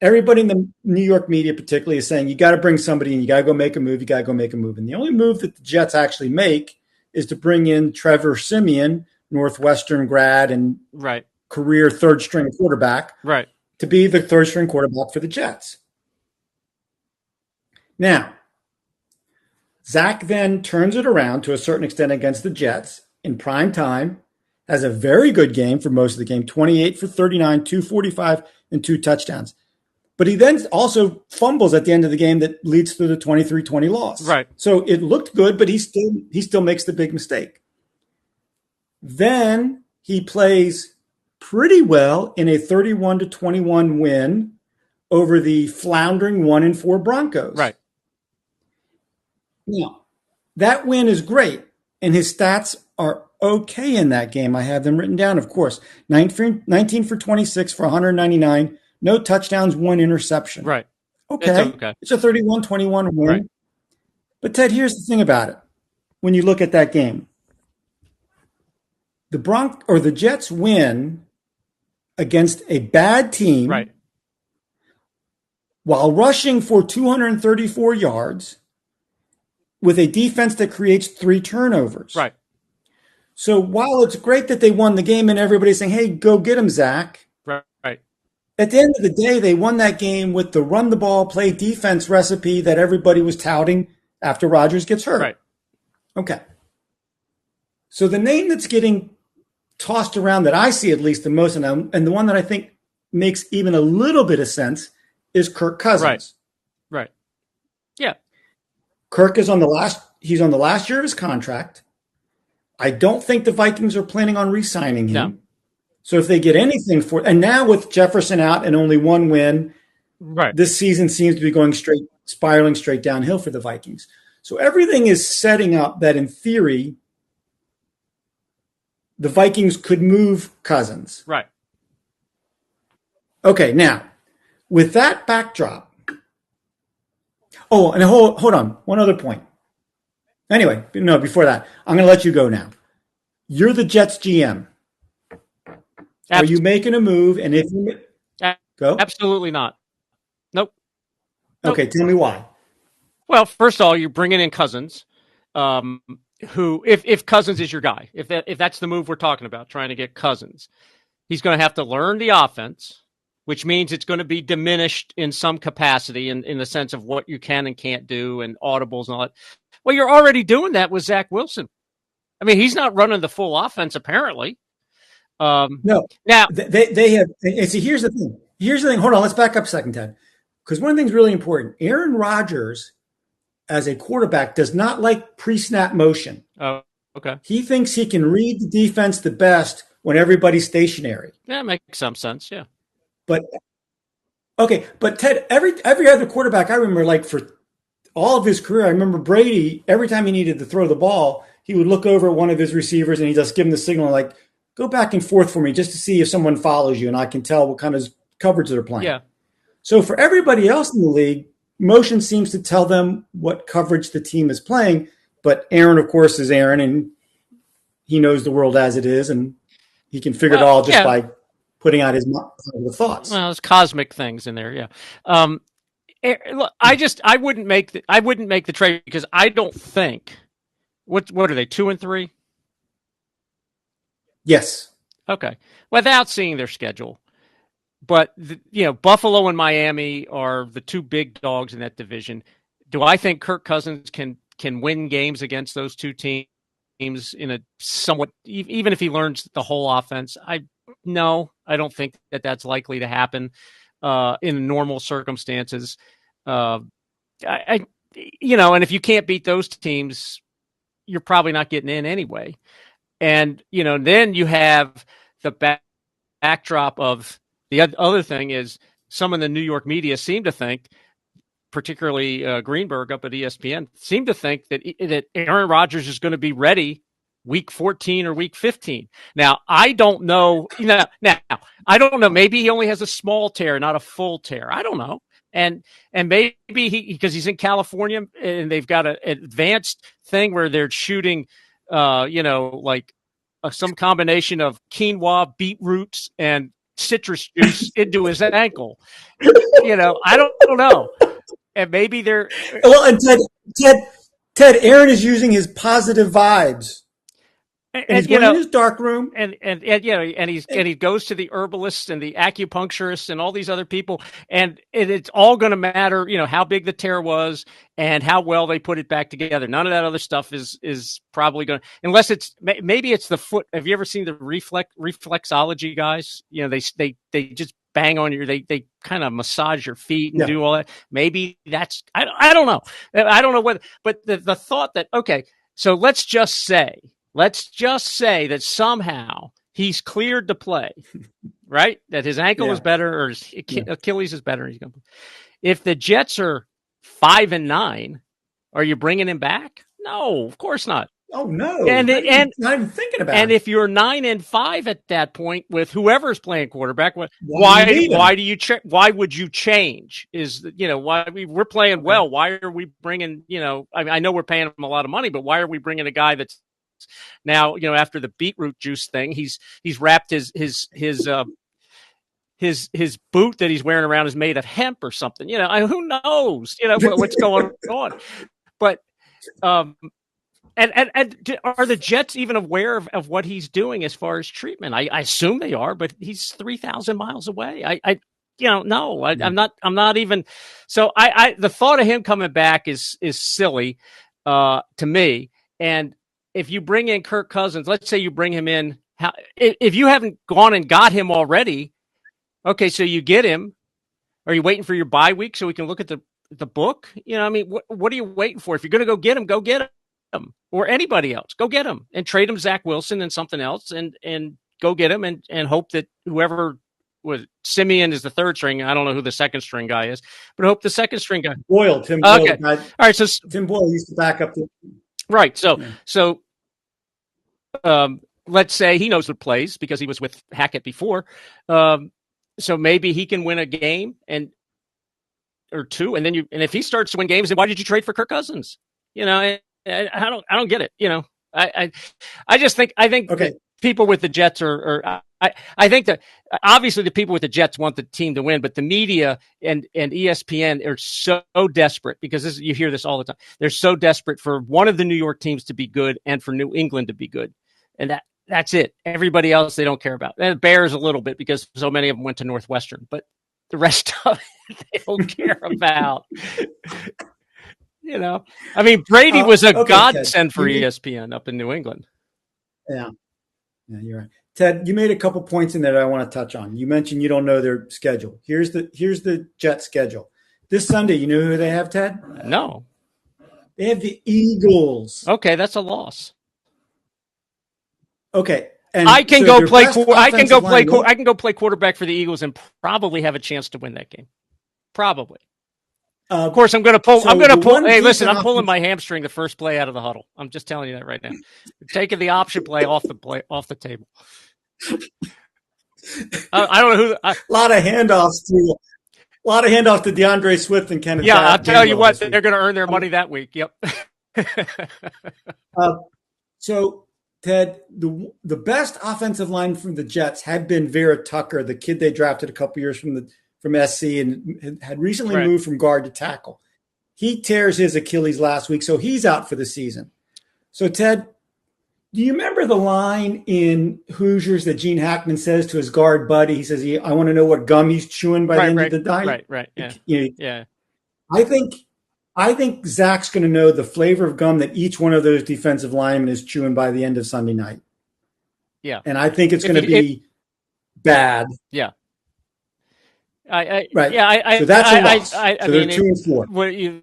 everybody in the New York media particularly is saying, you got to bring somebody in, you got to go make a move, And the only move that the Jets actually make is to bring in Trevor Siemian, Northwestern grad and career third-string quarterback, to be the third-string quarterback for the Jets. Now, Zach then turns it around to a certain extent against the Jets in prime time, has a very good game for most of the game, 28 for 39, 245, and 2 touchdowns. But he then also fumbles at the end of the game that leads to the 23-20 loss. Right. So it looked good, but he still makes the big mistake. Then he plays pretty well in a 31-21 win over the floundering 1-4 Broncos. Right. Now, that win is great, and his stats are okay in that game. I have them written down, of course. 19 for 26 for 199. No touchdowns, 1 interception. Right. Okay. It's a 31-21 win. Right. But Ted, here's the thing about it. When you look at that game, the Jets win against a bad team, while rushing for 234 yards with a defense that creates 3 turnovers. Right. So while it's great that they won the game and everybody's saying, hey, go get him, Zach. Right. at the end of the day, they won that game with the run the ball, play defense recipe that everybody was touting after Rodgers gets hurt. Right. Okay. So the name that's getting tossed around that I see at least the most, and the one that I think makes even a little bit of sense is Kirk Cousins. Right. Yeah. Kirk is on the last year of his contract. I don't think the Vikings are planning on re-signing him. No. So if they get anything and now with Jefferson out and only one win, right, this season seems to be spiraling straight downhill for the Vikings. So everything is setting up that in theory, the Vikings could move Cousins. Right. Okay, now with that backdrop. Oh, and hold on, one other point. Anyway, no, before that, I'm going to let you go now. You're the Jets GM. Are you making a move? And if you go, absolutely not. Nope. Okay, tell me why. Well, first of all, you're bringing in Cousins, who, if Cousins is your guy, if that's the move we're talking about, trying to get Cousins, he's going to have to learn the offense, which means it's going to be diminished in some capacity in the sense of what you can and can't do and audibles and all that. Well, you're already doing that with Zach Wilson. I mean, he's not running the full offense apparently. No. Now they have. And see, here's the thing. Hold on, let's back up a second, Ted, because one thing's really important. Aaron Rodgers, as a quarterback, does not like pre-snap motion. Oh, okay. He thinks he can read the defense the best when everybody's stationary. Yeah, makes some sense. Yeah. But Ted, every other quarterback I remember, like for all of his career, I remember Brady. Every time he needed to throw the ball, he would look over at one of his receivers and he just give him the signal like, go back and forth for me just to see if someone follows you and I can tell what kind of coverage they're playing. Yeah. So for everybody else in the league, motion seems to tell them what coverage the team is playing. But Aaron, of course, is Aaron, and he knows the world as it is, and he can figure it all just by putting out his thoughts. Well, there's cosmic things in there. Yeah. Look, I wouldn't make the trade because I don't think what are they 2-3? Yes. Okay. Without seeing their schedule. But, Buffalo and Miami are the two big dogs in that division. Do I think Kirk Cousins can win games against those two teams in a somewhat, even if he learns the whole offense? No, I don't think that's likely to happen in normal circumstances. And if you can't beat those teams, you're probably not getting in anyway. And, then you have the backdrop of the other thing is some of the New York media seem to think, particularly Greenberg up at ESPN, seem to think that Aaron Rodgers is going to be ready week 14 or week 15. Now, I don't know. I don't know. Maybe he only has a small tear, not a full tear. I don't know. And maybe because he's in California and they've got an advanced thing where they're shooting some combination of quinoa, beetroots, and citrus juice into his ankle. I don't know. And maybe they're and Ted, Aaron is using his positive vibes. And he's going in his dark room, and he goes to the herbalist and the acupuncturist and all these other people, and it's all going to matter, how big the tear was and how well they put it back together. None of that other stuff is probably going to, unless maybe it's the foot. Have you ever seen the reflexology guys? They just bang on they kind of massage your feet and do all that. Maybe that's I don't know. I don't know whether, but the thought that so let's just say that somehow he's cleared to play, right? That his ankle is better or his Achilles is better. He's going to. If the Jets are 5-9, are you bringing him back? No, of course not. Oh no! And not even thinking about it. And if you're 9-5 at that point with whoever's playing quarterback, why would you change? Why we're playing well? Why are we bringing? I know we're paying him a lot of money, but why are we bringing a guy that's now, after the beetroot juice thing, he's wrapped his boot that he's wearing around is made of hemp or something. Who knows? What's going on? But and are the Jets even aware of what he's doing as far as treatment? I assume they are, but he's 3,000 miles away. no, I'm not. I'm not even. So the thought of him coming back is silly to me. And if you bring in Kirk Cousins, let's say you bring him in, if you haven't gone and got him already, okay, so you get him. Are you waiting for your bye week so we can look at the book? I mean, what are you waiting for? If you're going to go get him, or anybody else, go get him and trade him Zach Wilson and something else, and go get him and hope that whoever was Simeon is the third string. I don't know who the second string guy is, but I hope the second string guy. Tim Boyle. Okay. All right. So Tim Boyle used to back up right. So let's say he knows what plays because he was with Hackett before. So maybe he can win a game or two, and if he starts to win games, then why did you trade for Kirk Cousins? I don't get it. I think okay. People with the Jets I think that obviously the people with the Jets want the team to win, but the media and ESPN are so desperate because you hear this all the time. They're so desperate for one of the New York teams to be good and for New England to be good, and that's it. Everybody else they don't care about. And the Bears a little bit because so many of them went to Northwestern, but the rest of it they don't care about. I mean, Brady was a godsend for ESPN up in New England. Yeah, you're right. Ted, you made a couple points in there that I want to touch on. You mentioned you don't know their schedule. Here's the Jets schedule. This Sunday, you know who they have, Ted? No. They have the Eagles. Okay, that's a loss. Okay. And I can go play quarterback for the Eagles and probably have a chance to win that game. Probably. Of course, I'm going to pull. Hey, listen, I'm pulling my hamstring the first play out of the huddle. I'm just telling you that right now. We're taking the option play off the table. I don't know who. A lot of handoffs to DeAndre Swift and Kenneth. Yeah, I'll tell you what, they're going to earn their money that week. Yep. So, Ted, the best offensive line from the Jets had been Vera Tucker, the kid they drafted a couple years from SC and had recently moved from guard to tackle. He tears his Achilles last week, so he's out for the season. So, Ted, do you remember the line in Hoosiers that Gene Hackman says to his guard buddy? He says, I want to know what gum he's chewing by the end of the night. Right. Yeah. Yeah. I think Zach's going to know the flavor of gum that each one of those defensive linemen is chewing by the end of Sunday night. Yeah. And I think it's going to be bad. Yeah. Right. Yeah. So that's a loss. So they're 2-4. What you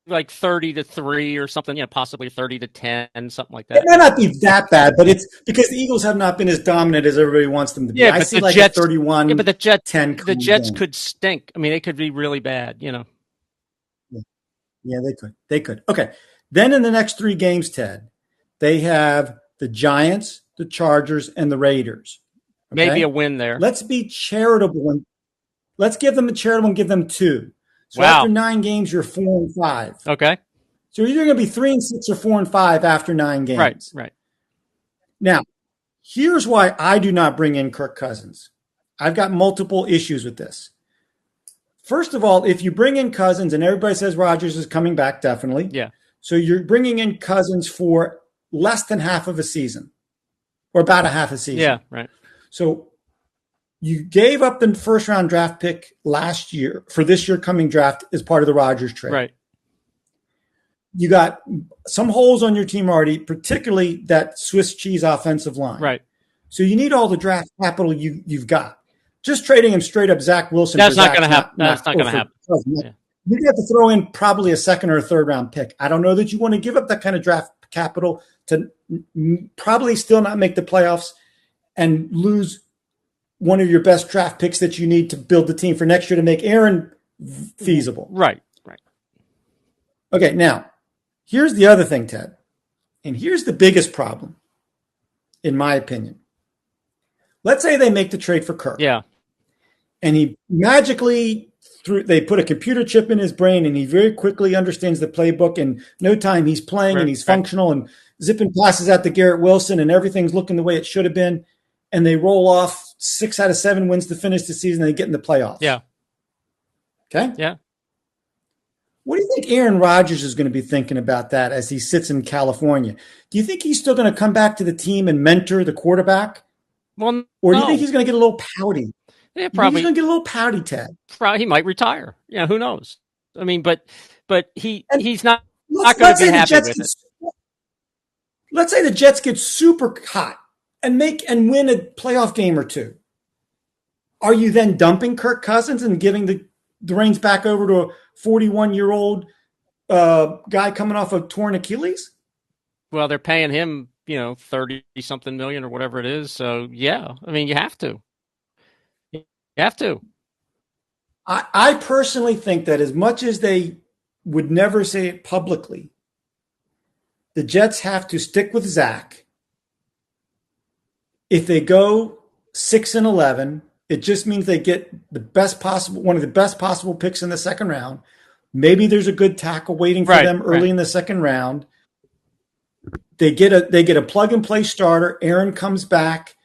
like 30-3 or something? Possibly 30-10, something like that. It may not be that bad, but it's because the Eagles have not been as dominant as everybody wants them to be. I see like Jets, a 31. Yeah, but the Jets 10 could stink. I mean, they could be really bad. Yeah, they could. Okay. Then in the next 3 games, Ted, they have the Giants, the Chargers, and the Raiders. Okay? Maybe a win there. Let's be charitable and let's give them a charitable and give them 2. So after 9 games, you're 4-5. Okay. So you're either going to be 3-6 or 4-5 after 9 games. Right. Now, here's why I do not bring in Kirk Cousins. I've got multiple issues with this. First of all, if you bring in Cousins, and everybody says Rodgers is coming back, definitely. Yeah. So you're bringing in Cousins for less than half of a season, or about a half a season. Yeah, right. So you gave up the first-round draft pick last year for this year coming draft as part of the Rodgers trade. Right. You got some holes on your team already, particularly that Swiss cheese offensive line. Right. So you need all the draft capital you've got. Just trading him straight up Zach Wilson. That's not going to happen. That's not going to happen. Yeah. You have to throw in probably a second or a third round pick. I don't know that you want to give up that kind of draft capital to probably still not make the playoffs and lose one of your best draft picks that you need to build the team for next year to make Aaron feasible. Right. Okay, now, here's the other thing, Ted. And here's the biggest problem, in my opinion. Let's say they make the trade for Kirk. Yeah. And he magically, they put a computer chip in his brain and he very quickly understands the playbook. And no time he's playing and he's functional and zipping passes out to Garrett Wilson and everything's looking the way it should have been. And they roll off 6 out of 7 wins to finish the season. And they get in the playoffs. Yeah. Okay. Yeah. What do you think Aaron Rodgers is going to be thinking about that as he sits in California? Do you think he's still going to come back to the team and mentor the quarterback? Well, or do you think he's going to get a little pouty? Yeah, You think he's probably. going to get a little pouty, Ted? He might retire. Yeah, who knows? I mean, but And he's not going to let's be say the happy Jets with get it. let's say the Jets get super hot and win a playoff game or two. Are you then dumping Kirk Cousins and giving the reins back over to a 41-year-old guy coming off a torn Achilles? Well, they're paying him, 30 something million or whatever it is. So yeah, I mean, you have to. You have to. I personally think that as much as they would never say it publicly, the Jets have to stick with Zach. If they go 6-11, it just means they get one of the best possible picks in the second round. Maybe there's a good tackle waiting for them early in the second round. They get a plug and play starter. Aaron comes back.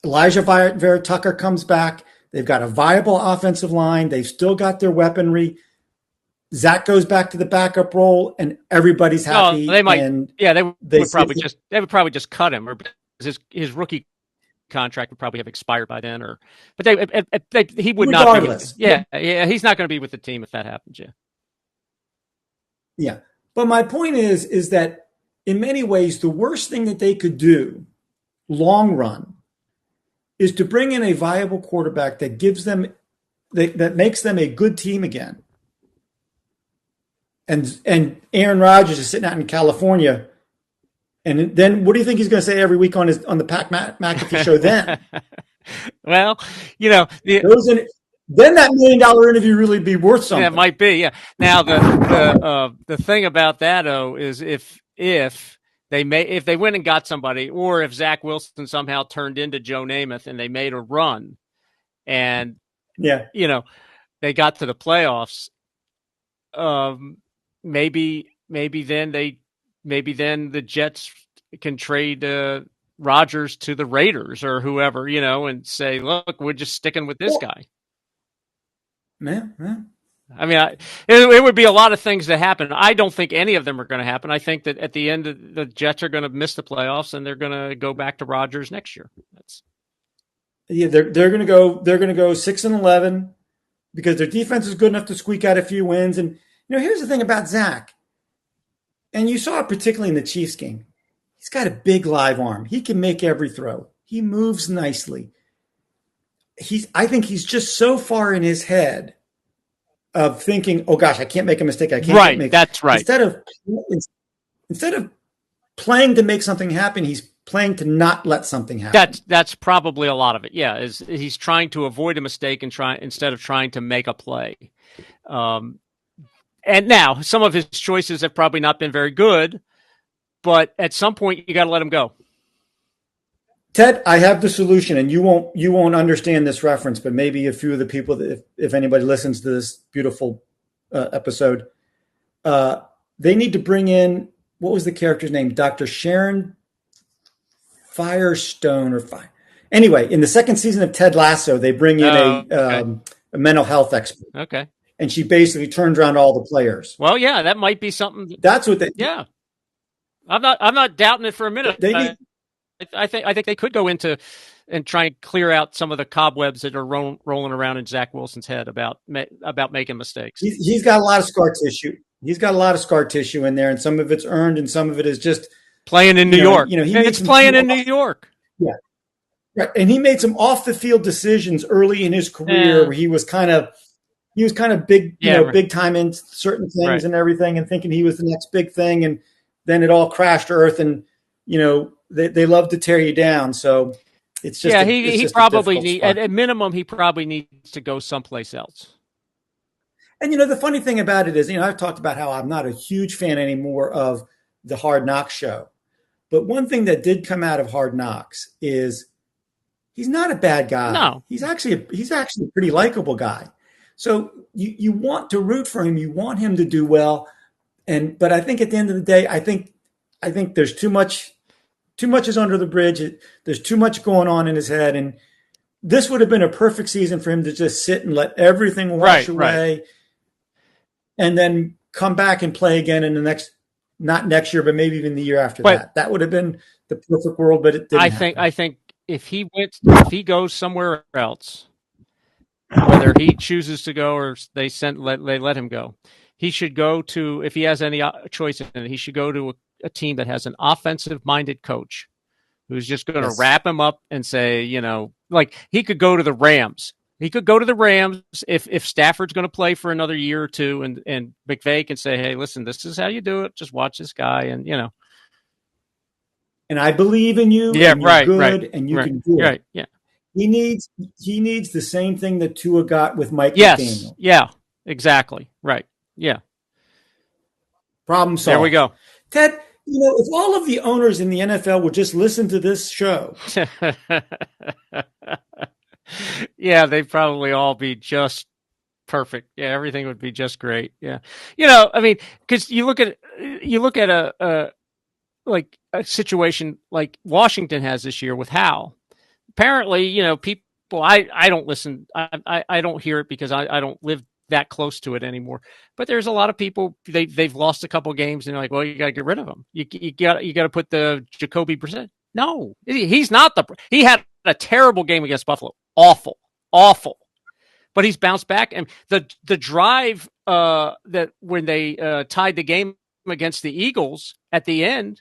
Elijah Vera Tucker comes back. They've got a viable offensive line. They've still got their weaponry. Zach goes back to the backup role, and everybody's happy. They might. And they would probably just cut him, or his rookie contract would probably have expired by then. But he would regardless. Not be. Yeah, he's not going to be with the team if that happens. Yeah. But my point is that in many ways, the worst thing that they could do, long run, is to bring in a viable quarterback that gives them that makes them a good team again. And Aaron Rodgers is sitting out in California, and then what do you think he's going to say every week on the Pat McAfee show? Then, well, then that $1 million interview really be worth something. Yeah, it might be. Yeah. Now the thing about that is if they went and got somebody, or if Zach Wilson somehow turned into Joe Namath and they made a run, and they got to the playoffs, maybe then the Jets can trade Rodgers to the Raiders or whoever, and say, look, we're just sticking with this guy. Man. I mean, it would be a lot of things that happen. I don't think any of them are going to happen. I think that at the end, the Jets are going to miss the playoffs, and they're going to go back to Rodgers next year. They're going to go 6-11 because their defense is good enough to squeak out a few wins. And here's the thing about Zach, and you saw it particularly in the Chiefs game. He's got a big live arm. He can make every throw. He moves nicely. I think he's just so far in his head of thinking, oh gosh, I can't make a mistake. I can't make. That's right. Instead of playing to make something happen, he's playing to not let something happen. That's probably a lot of it. Yeah, he's trying to avoid a mistake instead of trying to make a play. And now some of his choices have probably not been very good, but at some point you got to let him go. Ted, I have the solution, and you won't understand this reference, but maybe a few of the people that, if anybody listens to this beautiful episode, they need to bring in, what was the character's name? Dr. Sharon Firestone Anyway, in the second season of Ted Lasso, they bring in a mental health expert. Okay. And she basically turns around all the players. Well, yeah, that might be something. That's what they. Yeah, I'm not doubting it for a minute. I think they could go into and try and clear out some of the cobwebs that are rolling around in Zach Wilson's head about making mistakes. He's got a lot of scar tissue. He's got a lot of scar tissue in there, and some of it's earned, and some of it is just playing in New York. It's playing in New York. Yeah, right. And he made some off the field decisions early in his career where he was kind of big, big time in certain things and everything, and thinking he was the next big thing, and then it all crashed to earth, and they love to tear you down. So it's just he probably at minimum he probably needs to go someplace else. And the funny thing about it is, I've talked about how I'm not a huge fan anymore of the Hard Knocks show, but one thing that did come out of Hard Knocks is he's not a bad guy. No, he's actually a pretty likable guy. So you want to root for him. You want him to do well. But I think at the end of the day, I think there's too much is under the bridge. There's too much going on in his head. And this would have been a perfect season for him to just sit and let everything wash away and then come back and play again in not next year, but maybe even the year after that. That would have been the perfect world, but it didn't happen. I think if he goes somewhere else whether he chooses to go or they let him go. He should go to, if he has any choice in it, he should go to a team that has an offensive-minded coach who's just going to wrap him up and say, like he could go to the Rams. He could go to the Rams if Stafford's going to play for another year or two, and McVay can say, hey, listen, this is how you do it. Just watch this guy, and And I believe in you. Yeah, and you're right, good, right, and you right, can do it. Right, yeah. He needs the same thing that Tua got with Mike McDaniel. McDaniel. Yeah, exactly. Right. Yeah. Problem solved. There we go. Ted, if all of the owners in the NFL would just listen to this show. Yeah, they'd probably all be just perfect. Yeah, everything would be just great. Yeah. I mean, because you look at a situation like Washington has this year with Hal. Apparently, people, I don't listen. I don't hear it because I don't live that close to it anymore. But there's a lot of people, they've lost a couple games and they're like, well, you got to get rid of him. You got to put the Jacoby Brissett. No, he's not he had a terrible game against Buffalo. Awful. But he's bounced back. And the drive that when they tied the game against the Eagles at the end,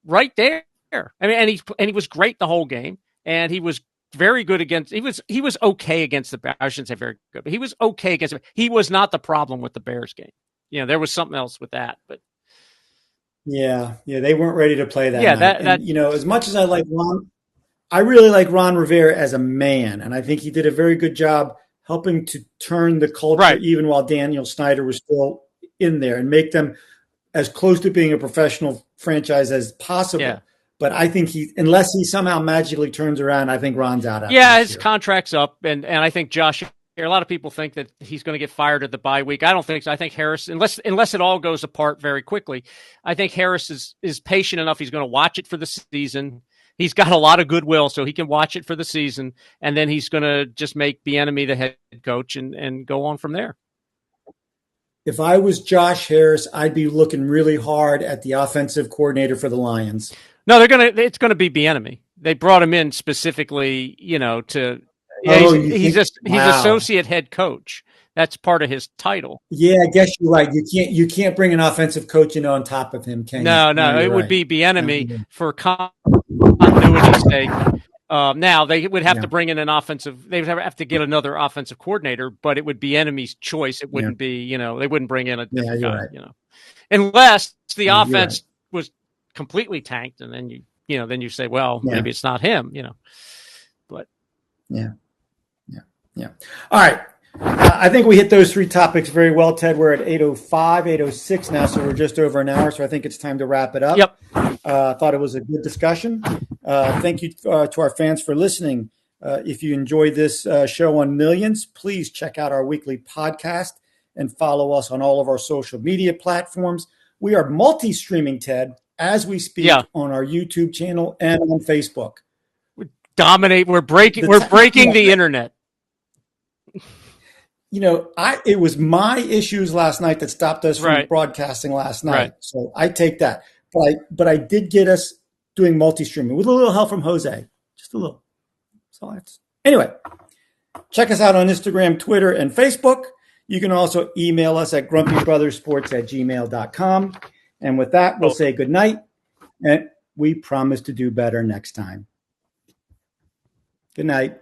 right there. I mean, and he was great the whole game, and he was very good against. He was okay against the Bears. I shouldn't say very good, but he was okay against. He was not the problem with the Bears game. There was something else with that, but yeah, they weren't ready to play that. Yeah, night. As much as I like Ron, I really like Ron Rivera as a man, and I think he did a very good job helping to turn the culture, even while Daniel Snyder was still in there, and make them as close to being a professional franchise as possible. Yeah. But I think unless he somehow magically turns around, I think Ron's out. Yeah, his contract's up, and I think Josh. A lot of people think that he's going to get fired at the bye week. I don't think so. I think Harris, unless it all goes apart very quickly, I think Harris is patient enough. He's going to watch it for the season. He's got a lot of goodwill, so he can watch it for the season, and then he's going to just make Bieniemy the head coach and go on from there. If I was Josh Harris, I'd be looking really hard at the offensive coordinator for the Lions. No, it's going to be Bieniemy. They brought him in specifically, to. Yeah, he's associate head coach. That's part of his title. Yeah, I guess you're right. You can't bring an offensive coach in on top of him, can you? No, it would be Bieniemy for continuity's sake. Now they would have to bring in an offensive. They would have to get another offensive coordinator, but it would be Bieniemy's choice. It wouldn't be, they wouldn't bring in a different guy, right. Unless the offense was completely tanked, and then then you say, well, maybe it's not him, but yeah. All right. I think we hit those three topics very well, Ted. We're at 8:05, 8:06 now, so we're just over an hour. So I think it's time to wrap it up. Yep. I thought it was a good discussion. Thank you to our fans for listening. If you enjoyed this show on Millions, please check out our weekly podcast and follow us on all of our social media platforms. We are multi-streaming, Ted, as we speak on our YouTube channel and on Facebook. We're breaking the internet. It was my issues last night that stopped us from broadcasting last night. Right. So I take that. But I did get us doing multi-streaming with a little help from Jose. Just a little. So anyway, check us out on Instagram, Twitter, and Facebook. You can also email us at grumpybrothersports@gmail.com. And with that, we'll say good night. And we promise to do better next time. Good night.